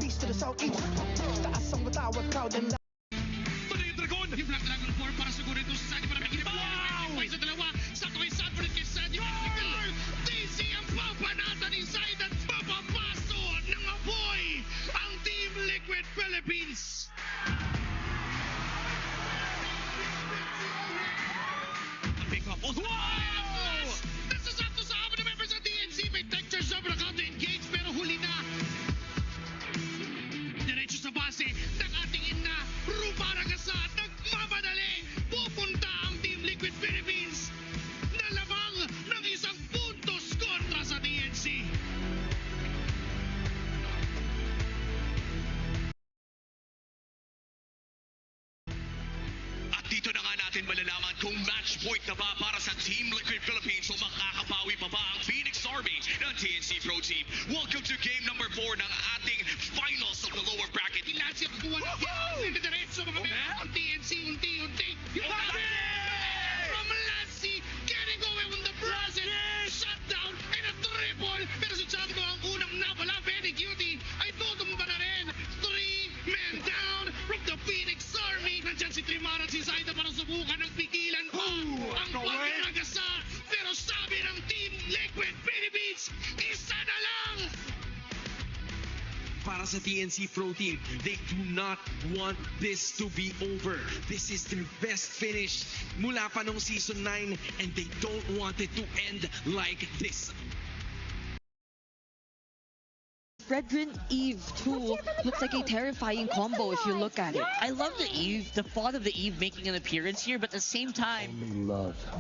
East to the southeast, taas ang matawag crowd and Tuloy yung Dragon! Yung black dragon 4 para siguro ito sa Sadio para may kinip. Wow! Sa dalawa, sakto kay Sanford kay Sadio. DC ang papanatan inside at papapaso ng apoy ang Team Liquid Philippines. Pick up. Wow! Nasasakto sa amin ng members ng DNC. May texture zone na count to engage pero huli na. Diretso sa base ng ating ina Ruparagasa at nagmamadali. Pupunta ang Team Liquid Philippines na lamang ng isang puntos kontra sa DNC. At dito na nga natin malalaman kung match point na ba para sa Team Liquid Philippines o makakapawi pa ba ang Phoenix Army ng TNC Pro Team. Welcome to game number 4 ng ating finals of the lower bracket. Ilansi ang kuha ng diretso mga ang TNC unti-unti. From Lancy, getting away with the Brazil. Shutdown and a triple. Pero si Chango ang unang napala. Very cutie. Ay tutumba na rin. 3 men down from the Phoenix Army. Nandyan si Trimar at si Zaida para subukan ng pigilan pa. Ang pag-ragasa. Pero sabi ng Team Liquid Philippines, isa na lang. Para sa TNC Pro Team, they do not want this to be over. This is their best finish mula pa nung Season 9 and they don't want it to end like this. Fredrin Eve too looks like a terrifying combo if you look at it. I love the Eve, the thought of the Eve making an appearance here, but at the same time,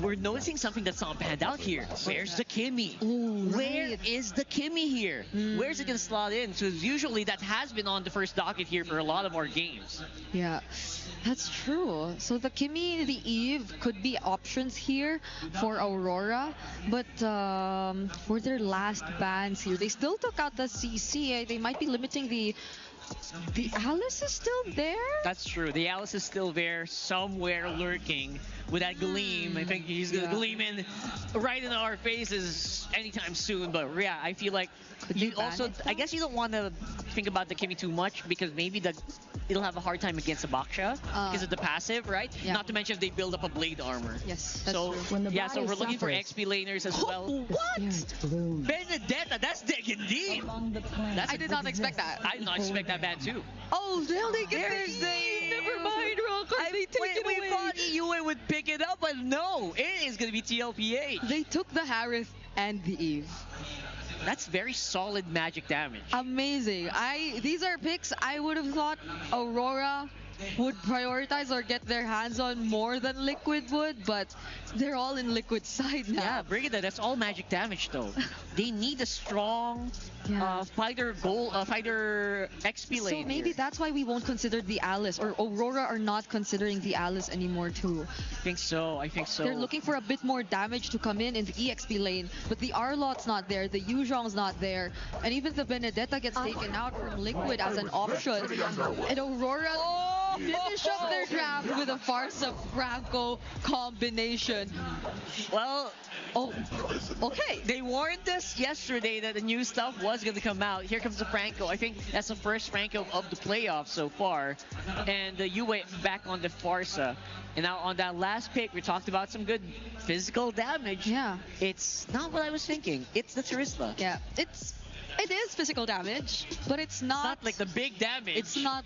we're noticing something that's not panned out here. Where's the Kimmy? Ooh, Where right. is the Kimmy here? Where's it gonna slot in? So usually that has been on the first docket here for a lot of our games. Yeah, that's true. So the Kimmy, the Eve could be options here for Aurora, but for their last bans here, they still took out the CC. They might be limiting the Alice is still there? That's true. The Alice is still there, somewhere lurking with that gleam. I think he's gonna gleam in right in our faces anytime soon. But yeah, I feel like you also, I guess you don't want to think about the Kimmy too much because maybe it'll have a hard time against the Baksha because of the passive, right? Yeah. Not to mention if they build up a blade armor. Yes, that's so true. yeah, so we're looking for XP laners as well. What? Benedetta, that's dig indeed. I did not expect that. I did not expect that bad too. Oh, now they get There's the Never mind, Rockers. They take it away. We thought EUA would pick it up, but no, it is going to be TLPA. They took the Harith and the Eve. That's very solid magic damage. Amazing. These are picks I would have thought Aurora would prioritize or get their hands on more than Liquid would, but they're all in Liquid's side now. Yeah, Brigida, that's all magic damage though. They need a strong fighter XP lane. So maybe that's why we won't consider the Alice, or Aurora are not considering the Alice anymore too. I think so. They're looking for a bit more damage to come in the EXP lane, but the Arlot's not there, the Yuzhong's not there, and even the Benedetta gets taken out from Liquid as an option. And Aurora finish up their draft with a Farsa Franco combination. Well, okay. They warned us yesterday that the new stuff was going to come out. Here comes the Franco. I think that's the first Franco of the playoffs so far. And the UA back on the Farsa. And now on that last pick, we talked about some good physical damage. Yeah. It's not what I was thinking. It's the Charisla. Yeah, it is physical damage, but it's not like the big damage. It's not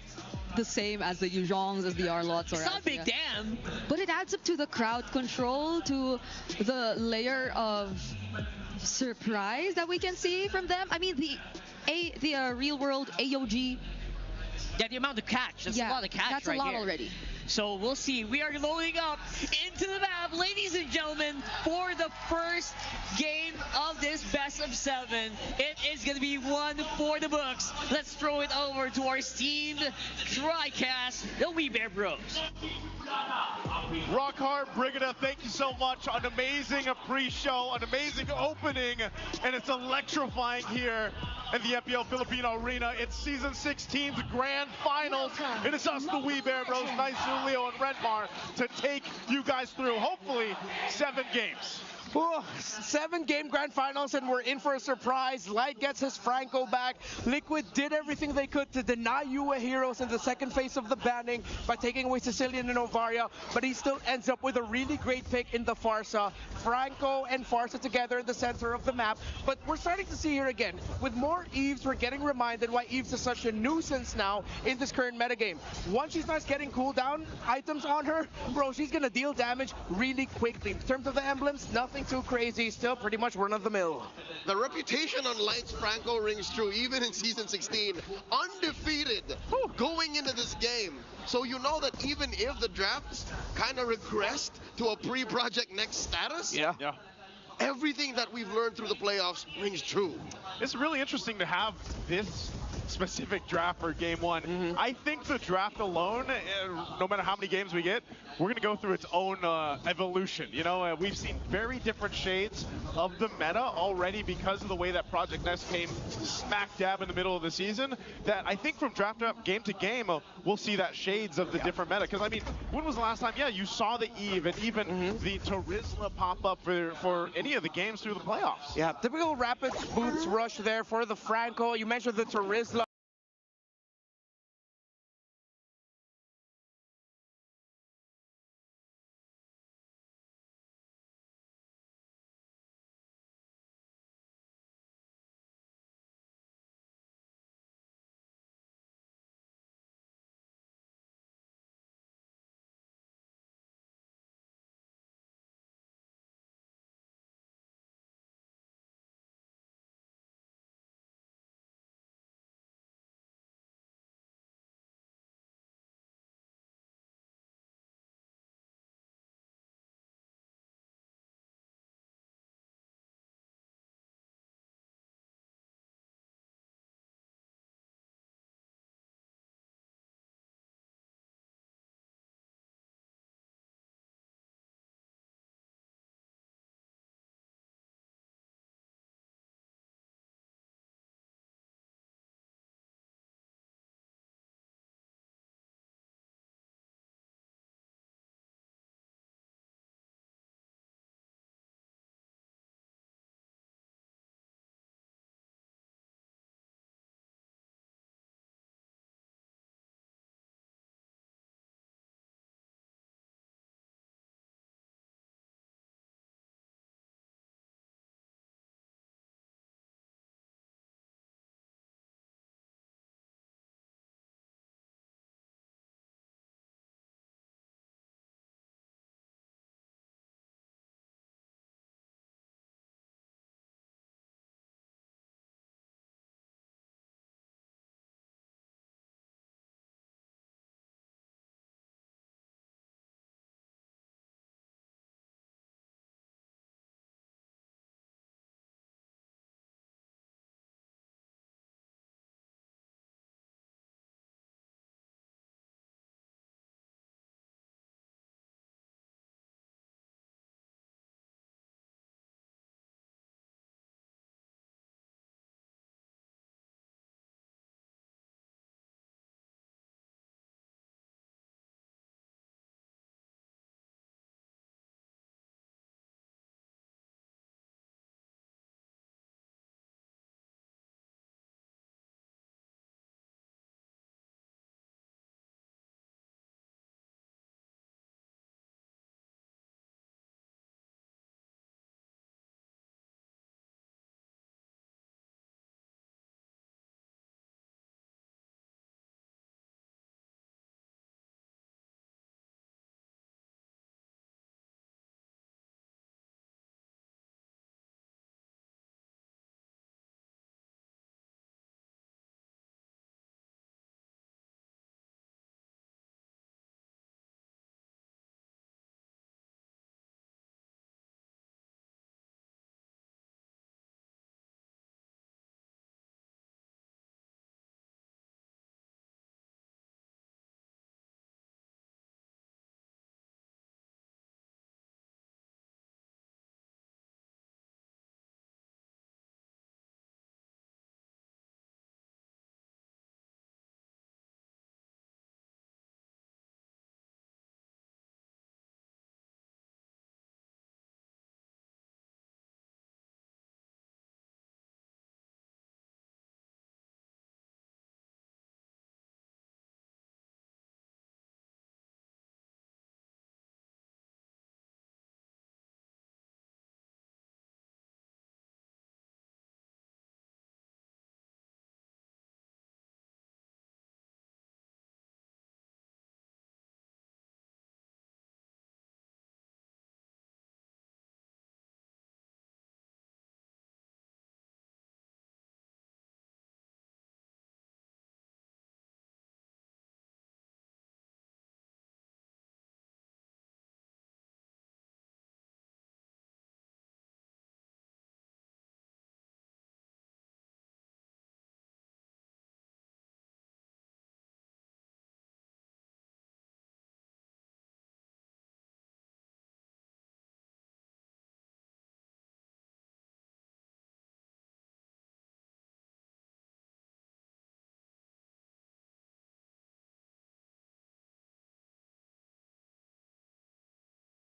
the same as the Yuzhongs, as the Arlots. It's not big damn. But it adds up to the crowd control, to the layer of surprise that we can see from them. I mean, the real world AOG. Yeah, the amount of catch. That's a lot of catch. That's right a lot here. already. So we'll see. We are loading up into the map, ladies and gentlemen, for the first game of this best of 7. It is going to be one for the books. Let's throw it over to our esteemed TriCast, the We Bear Bros. Rockhard, Brigida, thank you so much. An amazing pre-show, an amazing opening, and it's electrifying here in the MPL Filipino Arena. It's Season 16's Grand Finals. It is us, the We Bear Bros, Nice, Leo, and Redmar, to take you guys through, hopefully, 7 games. Oh, 7-game grand finals and we're in for a surprise. Light gets his Franco back. Liquid did everything they could to deny UA Heroes in the second phase of the banning by taking away Sicilian and Ovaria, but he still ends up with a really great pick in the Farsa. Franco and Farsa together in the center of the map, but we're starting to see here again, with more Eves, we're getting reminded why Eves is such a nuisance now in this current metagame. Once she starts getting cooldown items on her, bro, she's gonna deal damage really quickly. In terms of the emblems, nothing too crazy, still pretty much run-of-the-mill. The reputation on Light's Franco rings true, even in Season 16. Undefeated going into this game. So you know that even if the drafts kind of regressed to a pre-Project Next status, Yeah. everything that we've learned through the playoffs rings true. It's really interesting to have this specific draft for game one. I think the draft alone, no matter how many games we get, we're going to go through its own evolution. You know, we've seen very different shades of the meta already because of the way that Project Nest came smack dab in the middle of the season, that I think from draft up game to game, we'll see that shades of the different meta. Because, I mean, when was the last time, you saw the Eve and even the Tarisla pop up for any of the games through the playoffs? Yeah, typical rapid boots rush there for the Franco. You mentioned the Tarisla.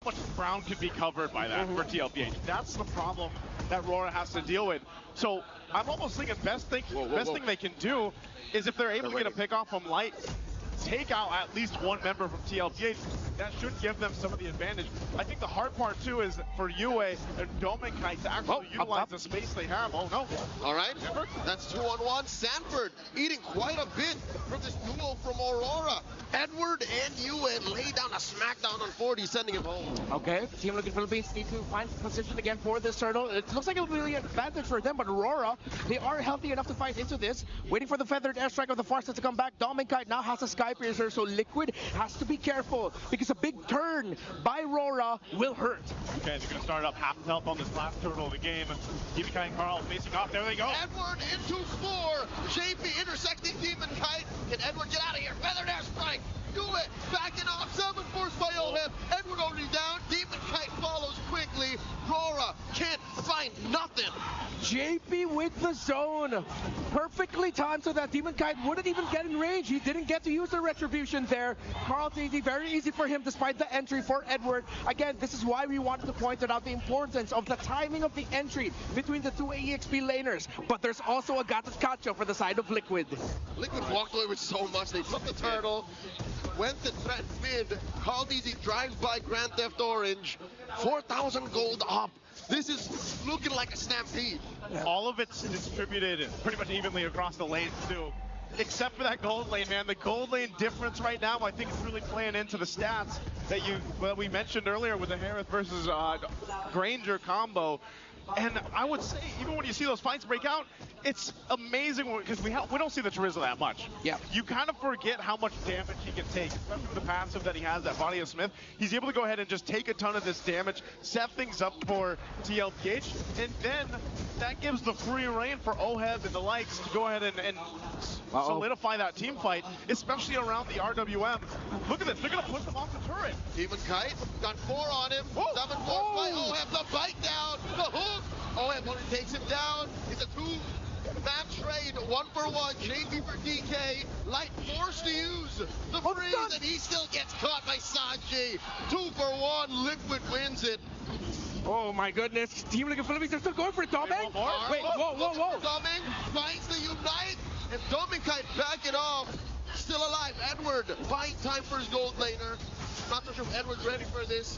much ground could be covered by that for TLPH. That's the problem that Aurora has to deal with. So I'm almost thinking best thing they can do is if they're able to get a pick off from Light, take out at least one member from TLPH. That should give them some of the advantage. I think the hard part too is for UA and Dominkite to actually utilize the space they have. Oh no. All right, that's 2-on-1. Sanford eating quite a bit from this duo from Aurora. Edward and UA lay down a smackdown on 40, sending him home. Okay, Team Liquid Philippines need to find position again for this turtle. It looks like it'll be an advantage for them, but Aurora, they are healthy enough to fight into this. Waiting for the feathered airstrike of the Farsa to come back. Dominkite now has a Sky Piercer, so Liquid has to be careful because a big turn by Aurora will hurt. Okay, they're going to start up half health on this last turtle of the game. Demonkite and Carl facing off. There they go. Edward into 4. JP intersecting Demonkite. Can Edward get out of here? Feathered airstrike. Do it. Backing off. Summon force by Oheb. Edward already down. Demonkite follows quickly. Aurora can't find nothing. JP with the zone. Perfectly timed so that Demonkite wouldn't even get in range. He didn't get to use the retribution there. Carl TZ, very easy for him despite the entry for Edward. Again, this is why we wanted to point out the importance of the timing of the entry between the two EXP laners. But there's also a Gatas Cacho for the side of Liquid. Liquid walked away with so much. They took the turtle, went to threat mid. Carl TZ drives by Grand Theft Orange. 4,000 gold up. This is looking like a stampede. All of it's distributed pretty much evenly across the lanes too. Except for that gold lane, man. The gold lane difference right now, I think, is really playing into the stats that we mentioned earlier with the Harith versus Granger combo. And I would say, even when you see those fights break out, it's amazing because we don't see the Charizla that much. Yeah. You kind of forget how much damage he can take, especially with the passive that he has, that Body of Smith. He's able to go ahead and just take a ton of this damage, set things up for TLPH, and then that gives the free reign for Oheb and the likes to go ahead and solidify that team fight, especially around the RWM. Look at this, they're going to push them off the turret. Demonkite got 4 on him. 7-4 by Oheb, the bite down, the hook. Oheb only takes him down. It's a 2-man trade, 1-for-1. JP for DK. Light forced to use the freeze, and he still gets caught by Sanji. 2-for-1. Liquid wins it. Oh my goodness. Team Liquid Philippines are still going for it. Doming? Wait, whoa. Doming finds the Unite, and Dominkite back it off. Still alive. Edward buying time for his gold laner. Not so sure if Edward's ready for this.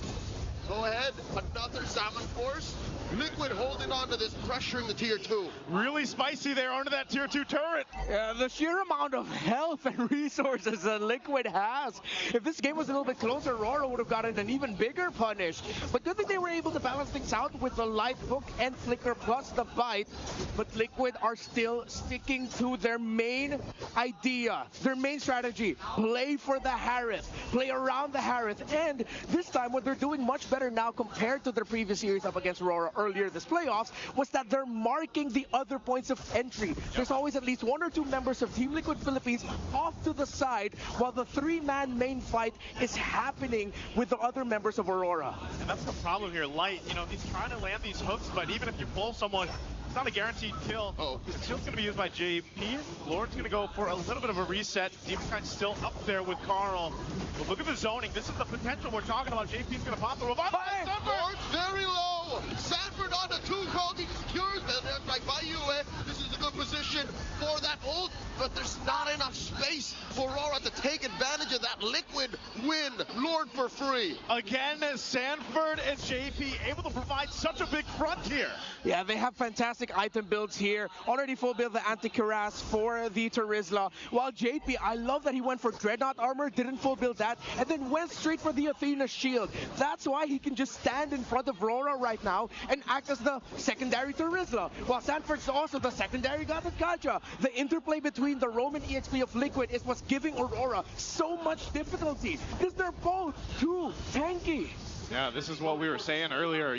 Go ahead, another Salmon Force. Liquid holding on to this, pressuring the tier 2. Really spicy there onto that tier 2 turret. Yeah, the sheer amount of health and resources that Liquid has. If this game was a little bit closer, Aurora would have gotten an even bigger punish. But good thing they were able to balance things out with the light hook and flicker plus the bite. But Liquid are still sticking to their main idea, their main strategy. Play for the Harith, play around the Harith. And this time what they're doing much better now compared to their previous series up against Aurora earlier this playoffs was that they're marking the other points of entry. There's always at least 1 or 2 members of Team Liquid Philippines off to the side while the 3-man main fight is happening with the other members of Aurora. And that's the problem here. Light, he's trying to land these hooks, but even if you pull someone, it's not a guaranteed kill. The kill's going to be used by JP. Lord's going to go for a little bit of a reset. Demonkite's still up there with Carl. But look at the zoning. This is the potential we're talking about. JP's going to pop the revival. Lord's very low. Sanford on the 2. Carl secures the like by UA. This is a good position for that ult, but there's not enough space for Aurora to take advantage of that. Liquid win. Lord for free. Again, Sanford and JP able to provide such a big front here. Yeah, they have fantastic item builds here. Already full build the anti-cuirass for the Charizla. While JP, I love that he went for Dreadnought armor, didn't full build that, and then went straight for the Athena shield. That's why he can just stand in front of Aurora right now and act as the secondary Charizla. While Sanford's also the secondary Gatas Cacho. The interplay between the Roman EXP of Liquid is what's giving Aurora so much difficulty because they're both too tanky. Yeah, this is what we were saying earlier.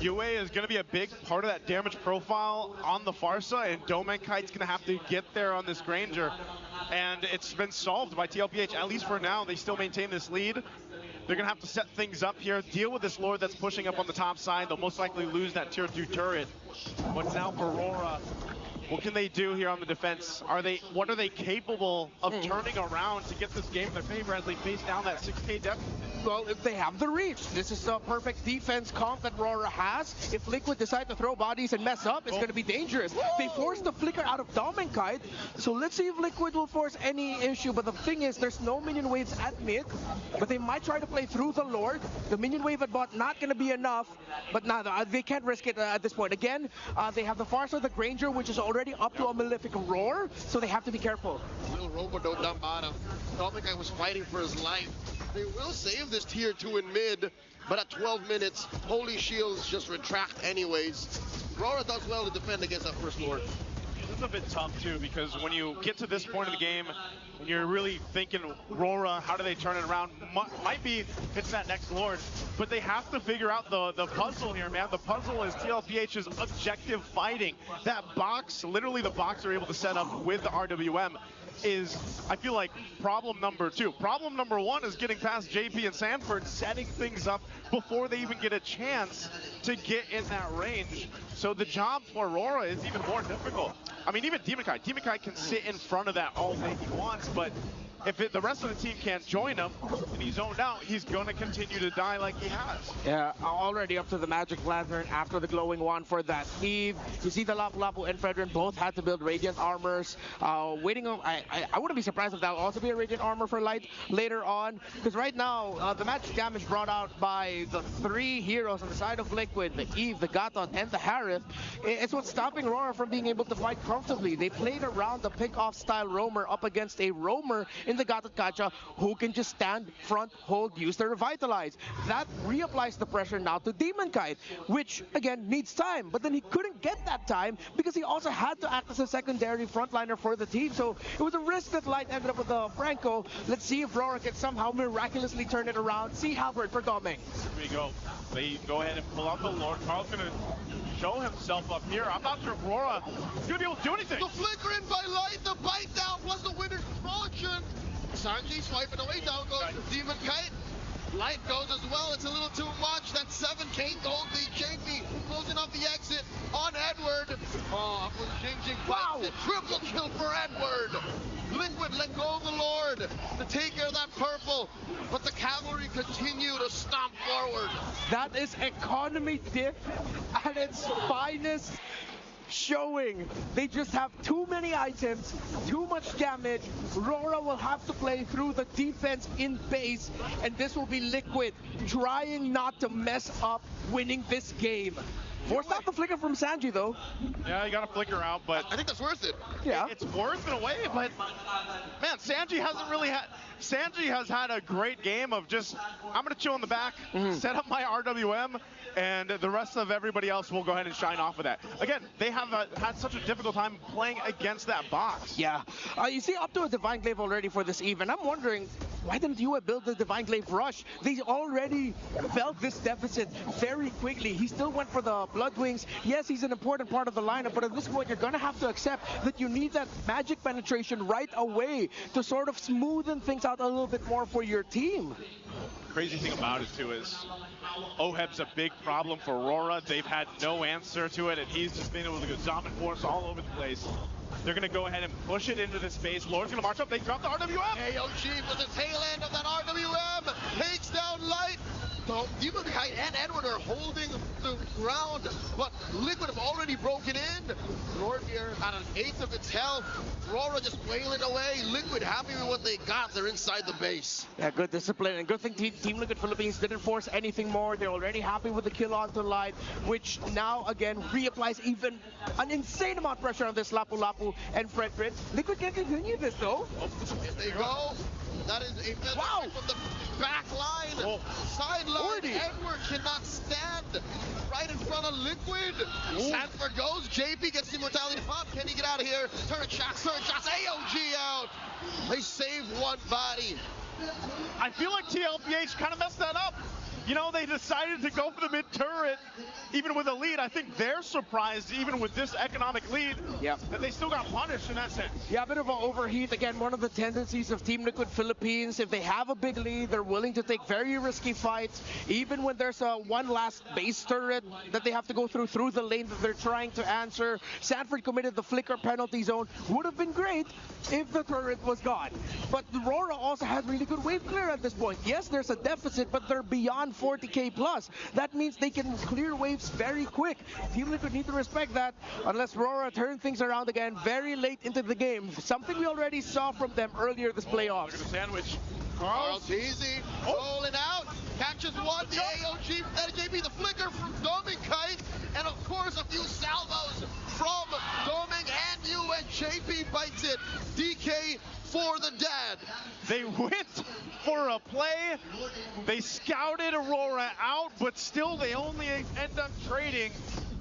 UA is going to be a big part of that damage profile on the Farsa, and Dominkite's going to have to get there on this Granger. And it's been solved by TLPH, at least for now. They still maintain this lead. They're going to have to set things up here, deal with this Lord that's pushing up on the top side. They'll most likely lose that tier 2 turret. But now for Aurora, What can they do here on the defense? What are they capable of turning around to get this game in their favor as they face down that 6K deficit? Well, if they have the reach, this is the perfect defense comp that Rora has. If Liquid decide to throw bodies and mess up, it's going to be dangerous. They forced the flicker out of Dominkite, so let's see if Liquid will force any issue. But the thing is, there's no minion waves at mid, but they might try to play through the Lord. The minion wave at bot not going to be enough, but nah, they can't risk it at this point. Again, they have the Farsa, the Granger, which is already up to a Malefic Roar, so they have to be careful. Little Robo down bottom. Dominkite was fighting for his life. They will save this tier 2 in mid, but at 12 minutes, Holy Shields just retract anyways. Rora does well to defend against that first Lord. This is a bit tough too, because when you get to this point of the game, and you're really thinking, Rora, how do they turn it around? Might be it's that next Lord, but they have to figure out the puzzle here, man. The puzzle is TLPH's objective fighting. That box, literally the box they're able to set up with the RWM is, I feel like, problem number 2. Problem number 1 is getting past JP and Sanford, setting things up before they even get a chance to get in that range. So the job for Aurora is even more difficult. I mean, even Demonkite can sit in front of that all day he wants, but if the rest of the team can't join him and he's zoned out, he's going to continue to die like he has. Yeah, already up to the Magic Lantern after the glowing wand for that Eve. You see the Lapu Lapu and Fredrin both had to build Radiant Armors. Waiting on, I wouldn't be surprised if that'll also be a Radiant Armor for Light later on. Because right now, the magic damage brought out by the 3 heroes on the side of Liquid, the Eve, the Gatot, and the Harith, it's what's stopping Rora from being able to fight comfortably. They played around the pick-off style roamer up against a roamer in the Gatot Kacha who can just stand, front, hold, use their Revitalize. That reapplies the pressure now to Demonkite, which, again, needs time. But then he couldn't get that time because he also had to act as a secondary frontliner for the team. So it was a risk that Light ended up with Franco. Let's see if Rora can somehow miraculously turn it around. See Halberd for Doming. Here we go. They go ahead and pull out the Lord. Carl's going to show himself up here. I'm not sure if Rora is going to be able to do anything. The flicker in by Light, the bite down was the winner's fortune. Sanji swiping away, down goes Demonkite. Light goes as well, it's a little too much. That 7K gold lead, JP closing off the exit on Edward. Oh, from Jing wow. Triple kill for Edward. Liquid let go of the Lord to take care of that purple, but the cavalry continue to stomp forward. That is economy diff at its finest. Showing they just have too many items, too much damage. Rora will have to play through the defense in base, and this will be Liquid trying not to mess up winning this game. Forced out the flicker from Sanji though. Yeah, you got to flicker out, but I think that's worth it. Yeah, it's worth in a way, but man, Sanji has had a great game of just, I'm going to chill in the back, set up my RWM, and the rest of everybody else will go ahead and shine off of that. Again, they have had such a difficult time playing against that box. Yeah, you see up to a Divine Glaive already for this Eve, and I'm wondering, why didn't you build the Divine Glaive Rush? They already felt this deficit very quickly. He still went for the Blood Wings. Yes, he's an important part of the lineup, but at this point, you're going to have to accept that you need that magic penetration right away to sort of smoothen things out a little bit more for your team. Crazy thing about it, too, is Oheb's a big problem for Aurora. They've had no answer to it, and he's just been able to go dominant force all over the place. They're going to go ahead and push it into this space. Lord's going to march up. They drop the RWM. AOG with the tail end of that RWM. Takes down Light. Demonkite and Edward are holding the ground, but Liquid have already broken in. Lord here at an 1/8 of its health. Rora just wailing away. Liquid happy with what they got. They're inside the base. Yeah, good discipline. And good thing Team Liquid Philippines didn't force anything more. They're already happy with the kill onto Light, which now, again, reapplies even an insane amount of pressure on this Lapu Lapu and Fredrin. Liquid can continue this, though. Here they go. That is a wow. From the back line. Sideline. Edward cannot stand right in front of Liquid. Sanford goes. JP gets the immortality pop. Can he get out of here? Turn shots. AOG out. They save one body. I feel like TLPH kind of messed that up. You know, they decided to go for the mid turret, even with a lead. I think they're surprised, even with this economic lead, that they still got punished in that sense. Yeah, a bit of an overheat. Again, one of the tendencies of Team Liquid Philippines, if they have a big lead, they're willing to take very risky fights, even when there's one last base turret that they have to go through the lane that they're trying to answer. Sanford committed the flicker penalty zone. Would have been great if the turret was gone. But Aurora also has really good wave clear at this point. Yes, there's a deficit, but they're beyond 40k plus. That means they can clear waves very quick. Team Liquid need to respect that unless Aurora turn things around again very late into the game. Something we already saw from them earlier this playoffs. Look at the sandwich. Carl's easy, rolling out, catches one, the AOG, JB, the flicker from Doming Kite, and of course a few salvos from Doming and you, and JP bites it. DK for the dad. They went for a play, they scouted Aurora out, but still they only end up trading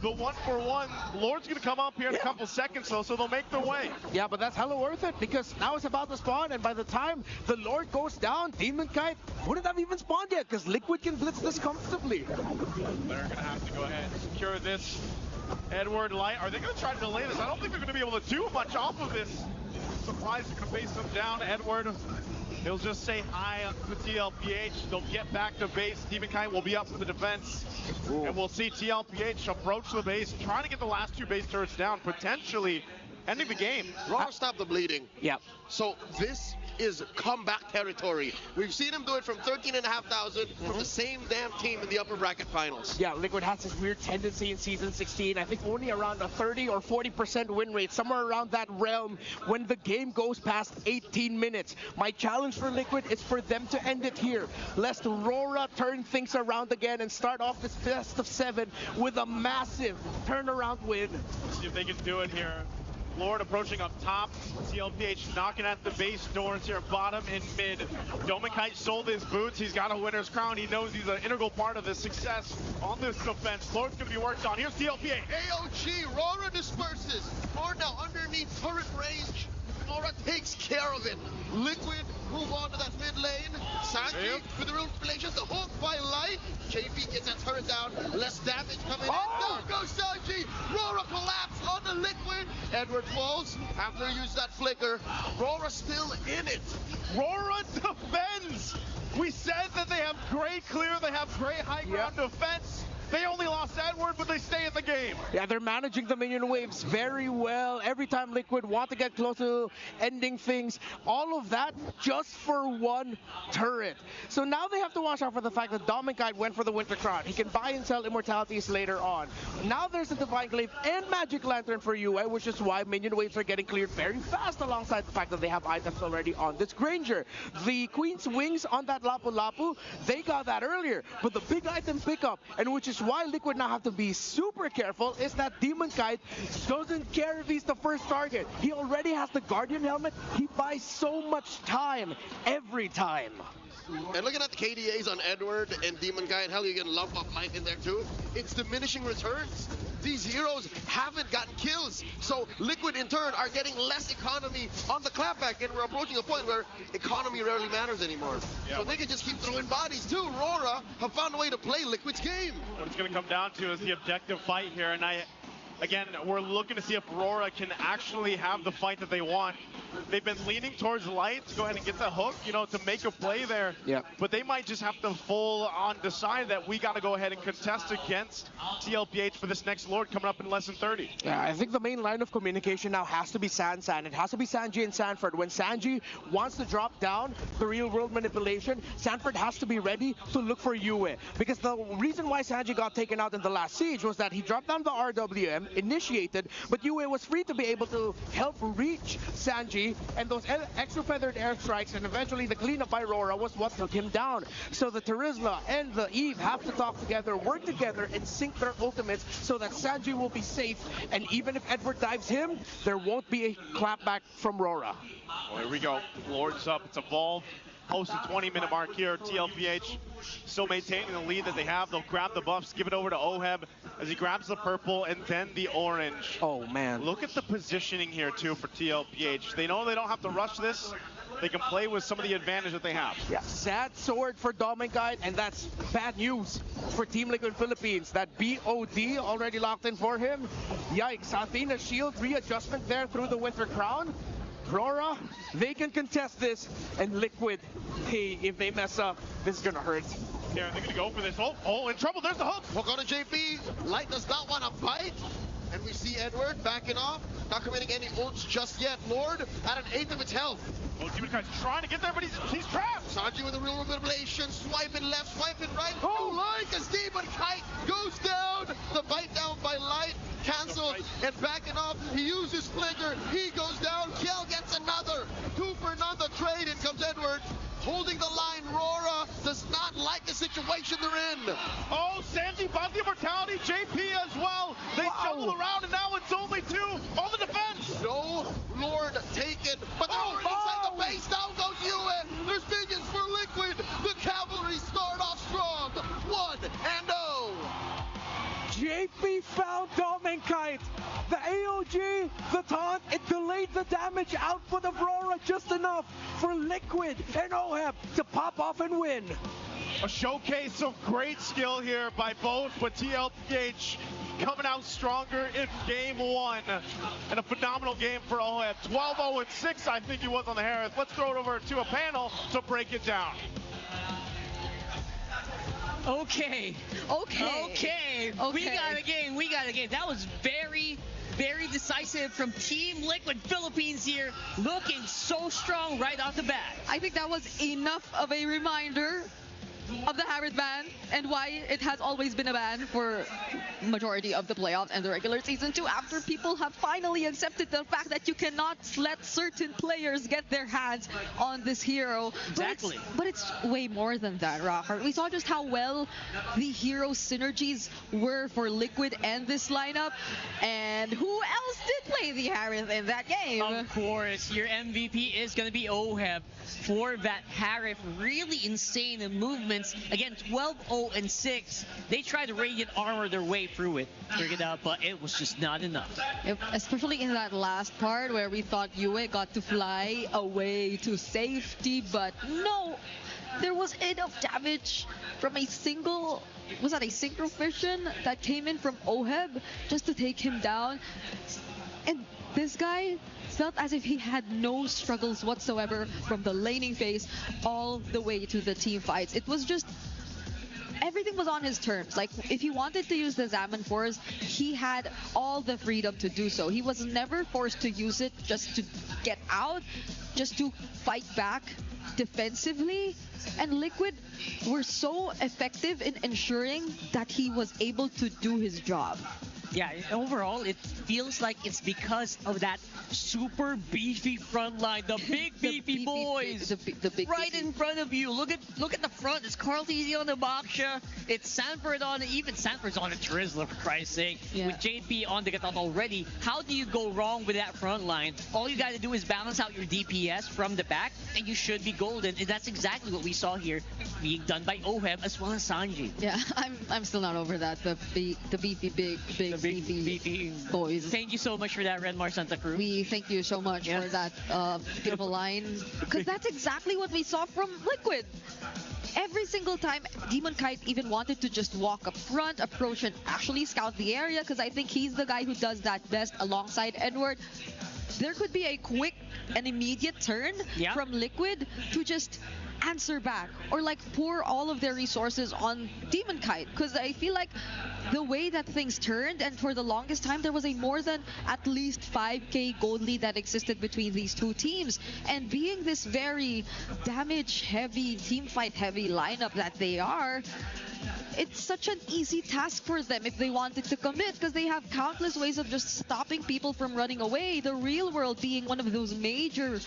the 1-for-1. Lord's gonna come up here in a couple seconds though, so they'll make their way. Yeah, but that's hella worth it because now it's about to spawn, and by the time the Lord goes down, Demon Kite wouldn't have even spawned yet because Liquid can blitz this comfortably. They're gonna have to go ahead and secure this. Edward Light, are they gonna try to delay this? I don't think they're gonna be able to do much off of this. Surprise, they're gonna face them down. Edward, he'll just say hi to TLPH. They'll get back to base. Demon Kite will be up for the defense. Ooh. And we'll see TLPH approach the base, trying to get the last two base turrets down, potentially ending the game. Raw stop the bleeding. Yeah. So this is comeback territory. We've seen him do it from 13,500 from the same damn team in the upper bracket finals. Yeah, Liquid has this weird tendency in Season 16. I think only around a 30 or 40% win rate, somewhere around that realm when the game goes past 18 minutes. My challenge for Liquid is for them to end it here, lest Aurora turn things around again and start off this best of 7 with a massive turnaround win. Let's see if they can do it here. Lord approaching up top. TLPH knocking at the base doors here, bottom and mid. Domikite sold his boots. He's got a winner's crown. He knows he's an integral part of the success on this defense. Lord's going to be worked on. Here's TLPH. AOG, Aurora disperses. Lord now underneath turret range. Aurora takes care of it. Liquid move on to that mid lane. Sanji with the real relations. The hook by Light. JP gets that turret down. Less damage coming in. There goes Sanji. Aurora collapse on the Liquid. Edward falls after he used that flicker. Aurora still in it. Aurora defends. We said that they have great clear. They have great high ground defense. They only lost Edward, but they stay in the game. Yeah, they're managing the minion waves very well. Every time Liquid want to get close to ending things, all of that just for one turret. So now they have to watch out for the fact that Domikite went for the Winter Crown. He can buy and sell immortalities later on. Now there's a Divine Glaive and Magic Lantern for UA, which is why minion waves are getting cleared very fast alongside the fact that they have items already on this Granger. The Queen's Wings on that Lapu Lapu, they got that earlier, but the big item pickup, and which is why Liquid now have to be super careful, is that Demon Kite doesn't care if he's the first target. He already has the Guardian helmet. He buys so much time every time. And looking at the KDAs on Edward and Demon Guy, and hell, you get a lump of life in there too. It's diminishing returns. These heroes haven't gotten kills, so Liquid in turn are getting less economy on the clapback, and we're approaching a point where economy rarely matters anymore. Yeah. So they can just keep throwing bodies too. Aurora have found a way to play Liquid's game. What it's going to come down to is the objective fight here, and again, we're looking to see if Aurora can actually have the fight that they want. They've been leaning towards Light to go ahead and get the hook, you know, to make a play there. Yeah. But they might just have to full on decide that we got to go ahead and contest against TLPH for this next Lord coming up in less than 30. Yeah, I think the main line of communication now has to be San. It has to be Sanji and Sanford. When Sanji wants to drop down the real world manipulation, Sanford has to be ready to look for Yue. Because the reason why Sanji got taken out in the last siege was that he dropped down the RWM, initiated, but Yue was free to be able to help reach Sanji, and those extra feathered airstrikes and eventually the cleanup by Aurora was what took him down. So the Terizla and the Eve have to talk together, work together, and sync their ultimates so that Sanji will be safe, and even if Edward dives him, there won't be a clapback from Aurora. Well, here we go. Lord's up. It's Evolve post the 20-minute mark here. TLPH still maintaining the lead that they have. They'll grab the buffs, give it over to Oheb as he grabs the purple and then the orange. Oh, man. Look at the positioning here, too, for TLPH. They know they don't have to rush this. They can play with some of the advantage that they have. Yeah, sad sword for Dominkite, and that's bad news for Team Liquid Philippines. That BOD already locked in for him. Yikes, Athena shield readjustment there through the Winter Crown. Aurora, they can contest this, and Liquid, hey, if they mess up, this is gonna hurt. Yeah, they're gonna go for this. Oh, in trouble, there's the hook. Hook on a JP. Light does not want to bite. And we see Edward backing off, not committing any ults just yet. Lord at an eighth of its health. Oh, Demonkite's trying to get there, but he's trapped. Sanji with a real manipulation, swiping left, swiping right. Oh, like as Demonkite goes down. The bite down by Light, cancelled, and backing off. He uses Flicker, he goes down. Kiel gets another. 2 for none, the trade. In comes Edward. Holding the line, Rora does not like the situation they're in. Oh, Sanji bought the immortality, JP as well. They juggle around, and now it's only 2 on the defense. No Lord taken, but they're already inside the base. Down goes Yue. There's minions for Liquid. The cavalry start off strong. 1-0. JP found Dominkite. The AOG, the taunt, it delayed the damage output of Aurora just enough for Liquid and Oheb to pop off and win. A showcase of great skill here by both, but TLPH coming out stronger in game 1. And a phenomenal game for Oheb. 12-0-6, I think he was on the Harris. Let's throw it over to a panel to break it down. Okay. We got a game. That was very decisive from Team Liquid Philippines here, looking so strong right off the bat. I think that was enough of a reminder of the Harris ban and why it has always been a ban for majority of the playoffs and the regular season too, after people have finally accepted the fact that you cannot let certain players get their hands on this hero. Exactly. But it's way more than that, Rocker. We saw just how well the hero synergies were for Liquid and this lineup, and who else did play the Harris in that game? Of course, your MVP is going to be Oheb for that Harif. Really insane in movements. Again, 12-0-6. They tried to Radiant Armor their way through it, but it was just not enough. Especially in that last part where we thought Yue got to fly away to safety, but no. There was enough damage from a single, was that a synchro vision that came in from Oheb just to take him down. And this guy felt as if he had no struggles whatsoever from the laning phase all the way to the team fights. It was just, everything was on his terms. Like, if he wanted to use the Zaman Force, he had all the freedom to do so. He was never forced to use it just to get out, just to fight back defensively. And Liquid were so effective in ensuring that he was able to do his job. Yeah, overall, it feels like it's because of that super beefy front line, the big beefy boys, the big right in front of you. Look at the front. It's Carl Tizzy on the Baksha. It's Sanford on it. Even Sanford's on a Trizzler, for Christ's sake. Yeah. With JP on the Gatot already. How do you go wrong with that front line? All you got to do is balance out your DPS from the back, and you should be golden. And that's exactly what we saw here being done by Oheb as well as Sanji. Yeah, I'm still not over that. The beefy big beefy boys. Thank you so much for that, Redmar Santa Cruz. We thank you so much for that beautiful line, because that's exactly what we saw from Liquid. Every single time, Demonkite even wanted to just walk up front, approach and actually scout the area, because I think he's the guy who does that best alongside Edward. There could be a quick and immediate turn from Liquid to just answer back or like pour all of their resources on Demonkite, because I feel like the way that things turned, and for the longest time there was a more than at least 5k gold lead that existed between these two teams, and being this very damage heavy, team fight heavy lineup that they are, it's such an easy task for them if they wanted to commit, because they have countless ways of just stopping people from running away, the real world being one of those major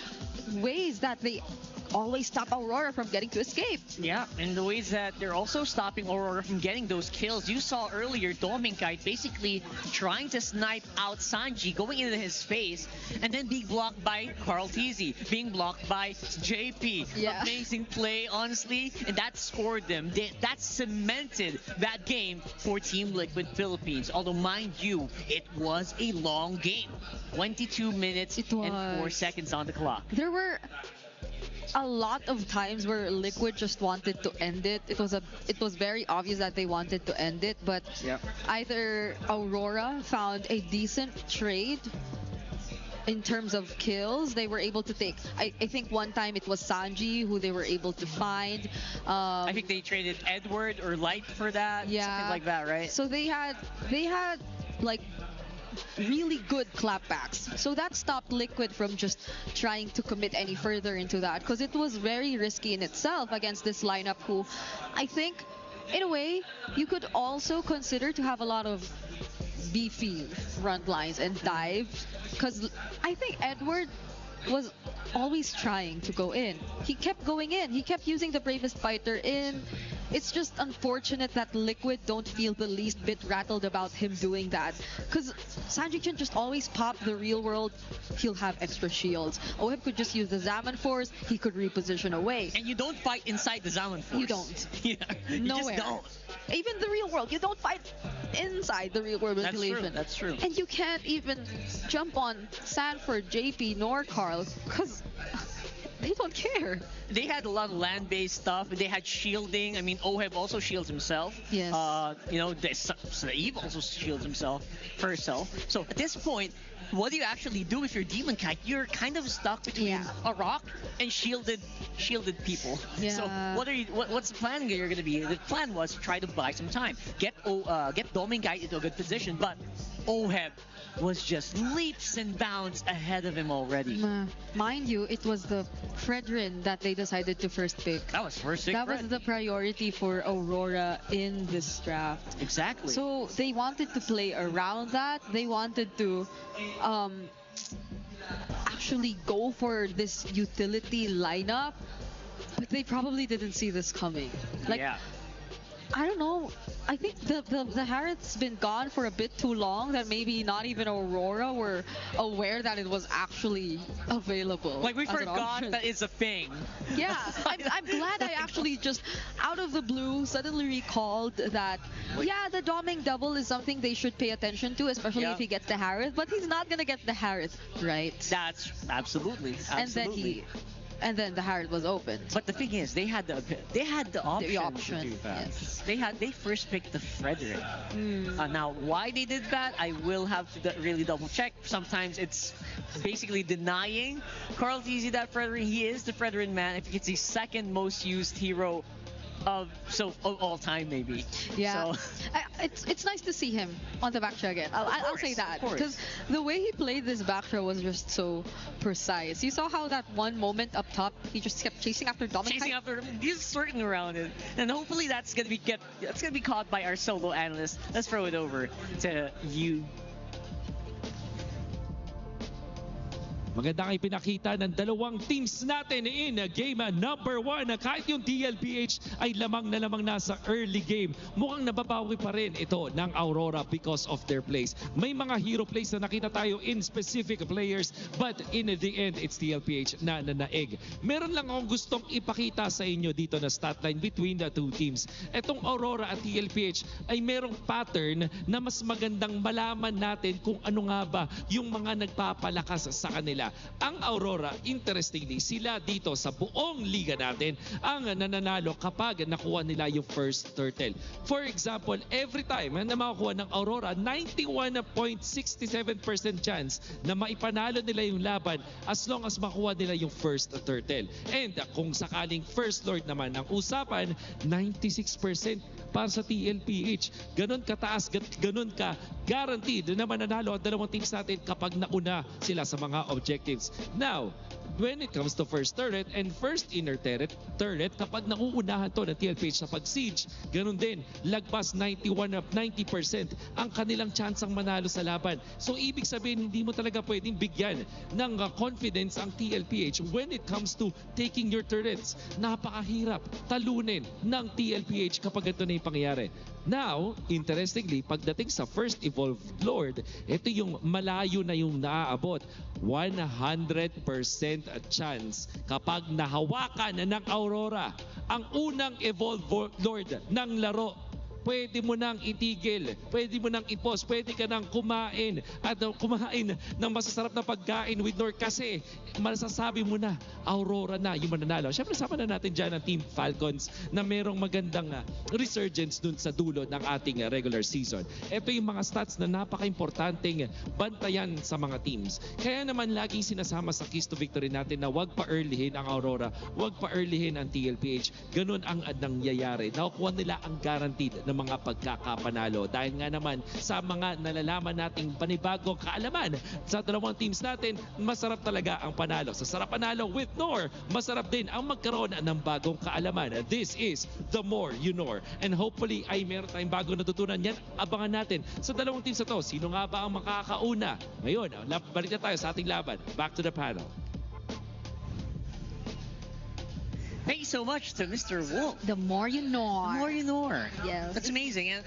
ways that they always stop Aurora from getting to escape. Yeah, and the ways that they're also stopping Aurora from getting those kills. You saw earlier Dominkite basically trying to snipe out Sanji, going into his face, and then being blocked by Carl Teasy, being blocked by JP. Yeah. Amazing play, honestly, and that scored them. That cemented that game for Team Liquid Philippines. Although, mind you, it was a long game. 22 minutes and 4 seconds on the clock. There were a lot of times where Liquid just wanted to end it. It was very obvious that they wanted to end it, but either Aurora found a decent trade in terms of kills. They were able to take, I think one time it was Sanji who they were able to find. I think they traded Edward or Light for that, something like that, right? So they had like really good clapbacks. So that stopped Liquid from just trying to commit any further into that, because it was very risky in itself against this lineup who I think, in a way, you could also consider to have a lot of beefy front lines and dives, because I think Edward was always trying to go in. He kept going in. He kept using the bravest fighter in. It's just unfortunate that Liquid don't feel the least bit rattled about him doing that, because Sanji can just always pop the real world. He'll have extra shields. Oheb could just use the Zaman Force. He could reposition away. And you don't fight inside the Zaman Force. You don't. Yeah, you Nowhere. just don't. Even the real world, you don't fight inside the real world manipulation. That's true. And you can't even jump on Sanford, JP, nor Carl, because they don't care. They had a lot of land-based stuff. They had shielding. I mean, Oheb also shields himself. Yes. You know, Eve also shields herself. So at this point, what do you actually do if you're Demon Kite? You're kind of stuck between a rock and shielded people. Yeah. So what's the plan you're gonna be? The plan was to try to buy some time, get Demon Kite into a good position, but Oheb was just leaps and bounds ahead of him already. Mind you, it was the Fredrin that they decided to first pick. That was first pick. That was the priority for Aurora in this draft. Exactly. So they wanted to play around that. They wanted to actually go for this utility lineup, but they probably didn't see this coming. Like, I don't know. I think the Harrods been gone for a bit too long that maybe not even Aurora were aware that it was actually available. Like, we forgot that it's a thing. Yeah, I'm glad I actually just out of the blue suddenly recalled that, yeah, the Doming double is something they should pay attention to, especially if he gets the Harrods, but he's not gonna get the Harrods, right? That's absolutely. And then the Harrod was open. But the thing is, they had the option to do that. Yes. They first picked the Frederick. Now, why they did that, I will have to really double check. Sometimes it's basically denying Carl Teasy that Frederick. He is the Frederick man. I think it's the second most used hero of all time, maybe. Yeah. So. It's nice to see him on the backshot again. I'll say that, because the way he played this backshot was just so precise. You saw how that one moment up top, he just kept chasing after Dominic. Chasing after him, he's circling around it, and hopefully that's gonna be caught by our solo analyst. Let's throw it over to you. Magandang ipinakita ng dalawang teams natin in game number 1. Kahit yung DLBH ay lamang na sa early game, mukhang nababawi pa rin ito ng Aurora because of their plays. May mga hero plays na nakita tayo in specific players, but in the end, it's DLBH na nanaig. Meron lang akong gustong ipakita sa inyo dito na statline between the two teams. Etong Aurora at DLBH ay merong pattern na mas magandang malaman natin kung ano nga ba yung mga nagpapalakas sa kanila. Ang Aurora, interestingly, sila dito sa buong liga natin ang nananalo kapag nakuha nila yung first turtle. For example, every time na makakuha ng Aurora, 91.67% chance na maipanalo nila yung laban as long as makuha nila yung first turtle. And kung sakaling first lord naman ang usapan, 96% para sa TLPH. Ganon kataas, ganon ka guaranteed na mananalo ang dalawang teams natin kapag nauna sila sa mga objectives. Now, when it comes to first turret and first inner turret, kapag nauunahan to ng TLPH sa pag-siege, ganun din, lagpas 90% ang kanilang tsansang manalo sa laban. So ibig sabihin, hindi mo talaga pwedeng bigyan ng confidence ang TLPH when it comes to taking your turrets. Napakahirap talunin ng TLPH kapag ito na yung pangyayari. Now, interestingly, pagdating sa first evolved Lord, ito yung malayo na yung naaabot. 100% chance kapag nahawakan ng Aurora ang unang evolved Lord ng laro. Pwede mo nang itigil, pwede mo nang i-pause, pwede ka nang kumain at kumain ng masasarap na pagkain with Nor kasi masasabi mo na Aurora na yung mananalo. Siyempre sama na natin dyan ang Team Falcons na merong magandang resurgence dun sa dulo ng ating regular season. Ito yung mga stats na napaka-importanting bantayan sa mga teams. Kaya naman laging sinasama sa keys to victory natin na wag pa-earlyhin ang Aurora, wag pa-earlyhin ang TLPH. Ganun ang nangyayari. Nakukuha nila ang guaranteed na mga pagkakapanalo. Dahil nga naman sa mga nalalaman nating panibagong kaalaman sa dalawang teams natin, masarap talaga ang panalo. Sa sarap panalo with Nor, masarap din ang magkaroon ng bagong kaalaman. This is the more you know. And hopefully ay meron tayong bagong natutunan yan. Abangan natin sa dalawang teams na to. Sino nga ba ang makakauna? Ngayon, balik na tayo sa ating laban. Back to the panel. Thank you so much to Mr. Wolf. The more you know. The more you know. Yes. That's amazing. And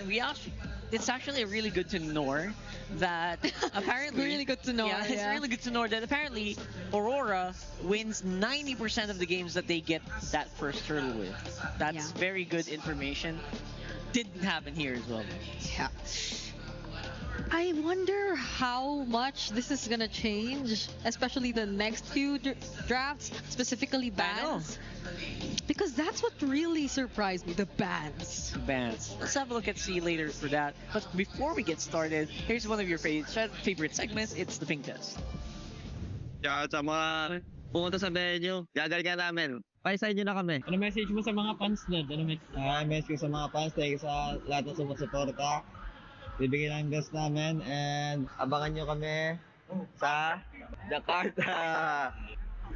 it's actually really good to know that apparently... It's really good to know. Yeah, it's really good to know that apparently Aurora wins 90% of the games that they get that first turtle with. That's very good information. Didn't happen here as well. Yeah. I wonder how much this is gonna change, especially the next few drafts, specifically bans. Because that's what really surprised me, the bans. Bans. Let's have a look at C later for that. But before we get started, here's one of your favorite segments. It's the ping test. Shout sa mga pumunta sa venue, gagalingan namin. Paisay nyo na kami. Ano message mo sa mga fans doon? Message ko sa mga fans, thank you sa lahat ng sumusuporta. Bibigyan ang best namin and abangan nyo kami sa Jakarta.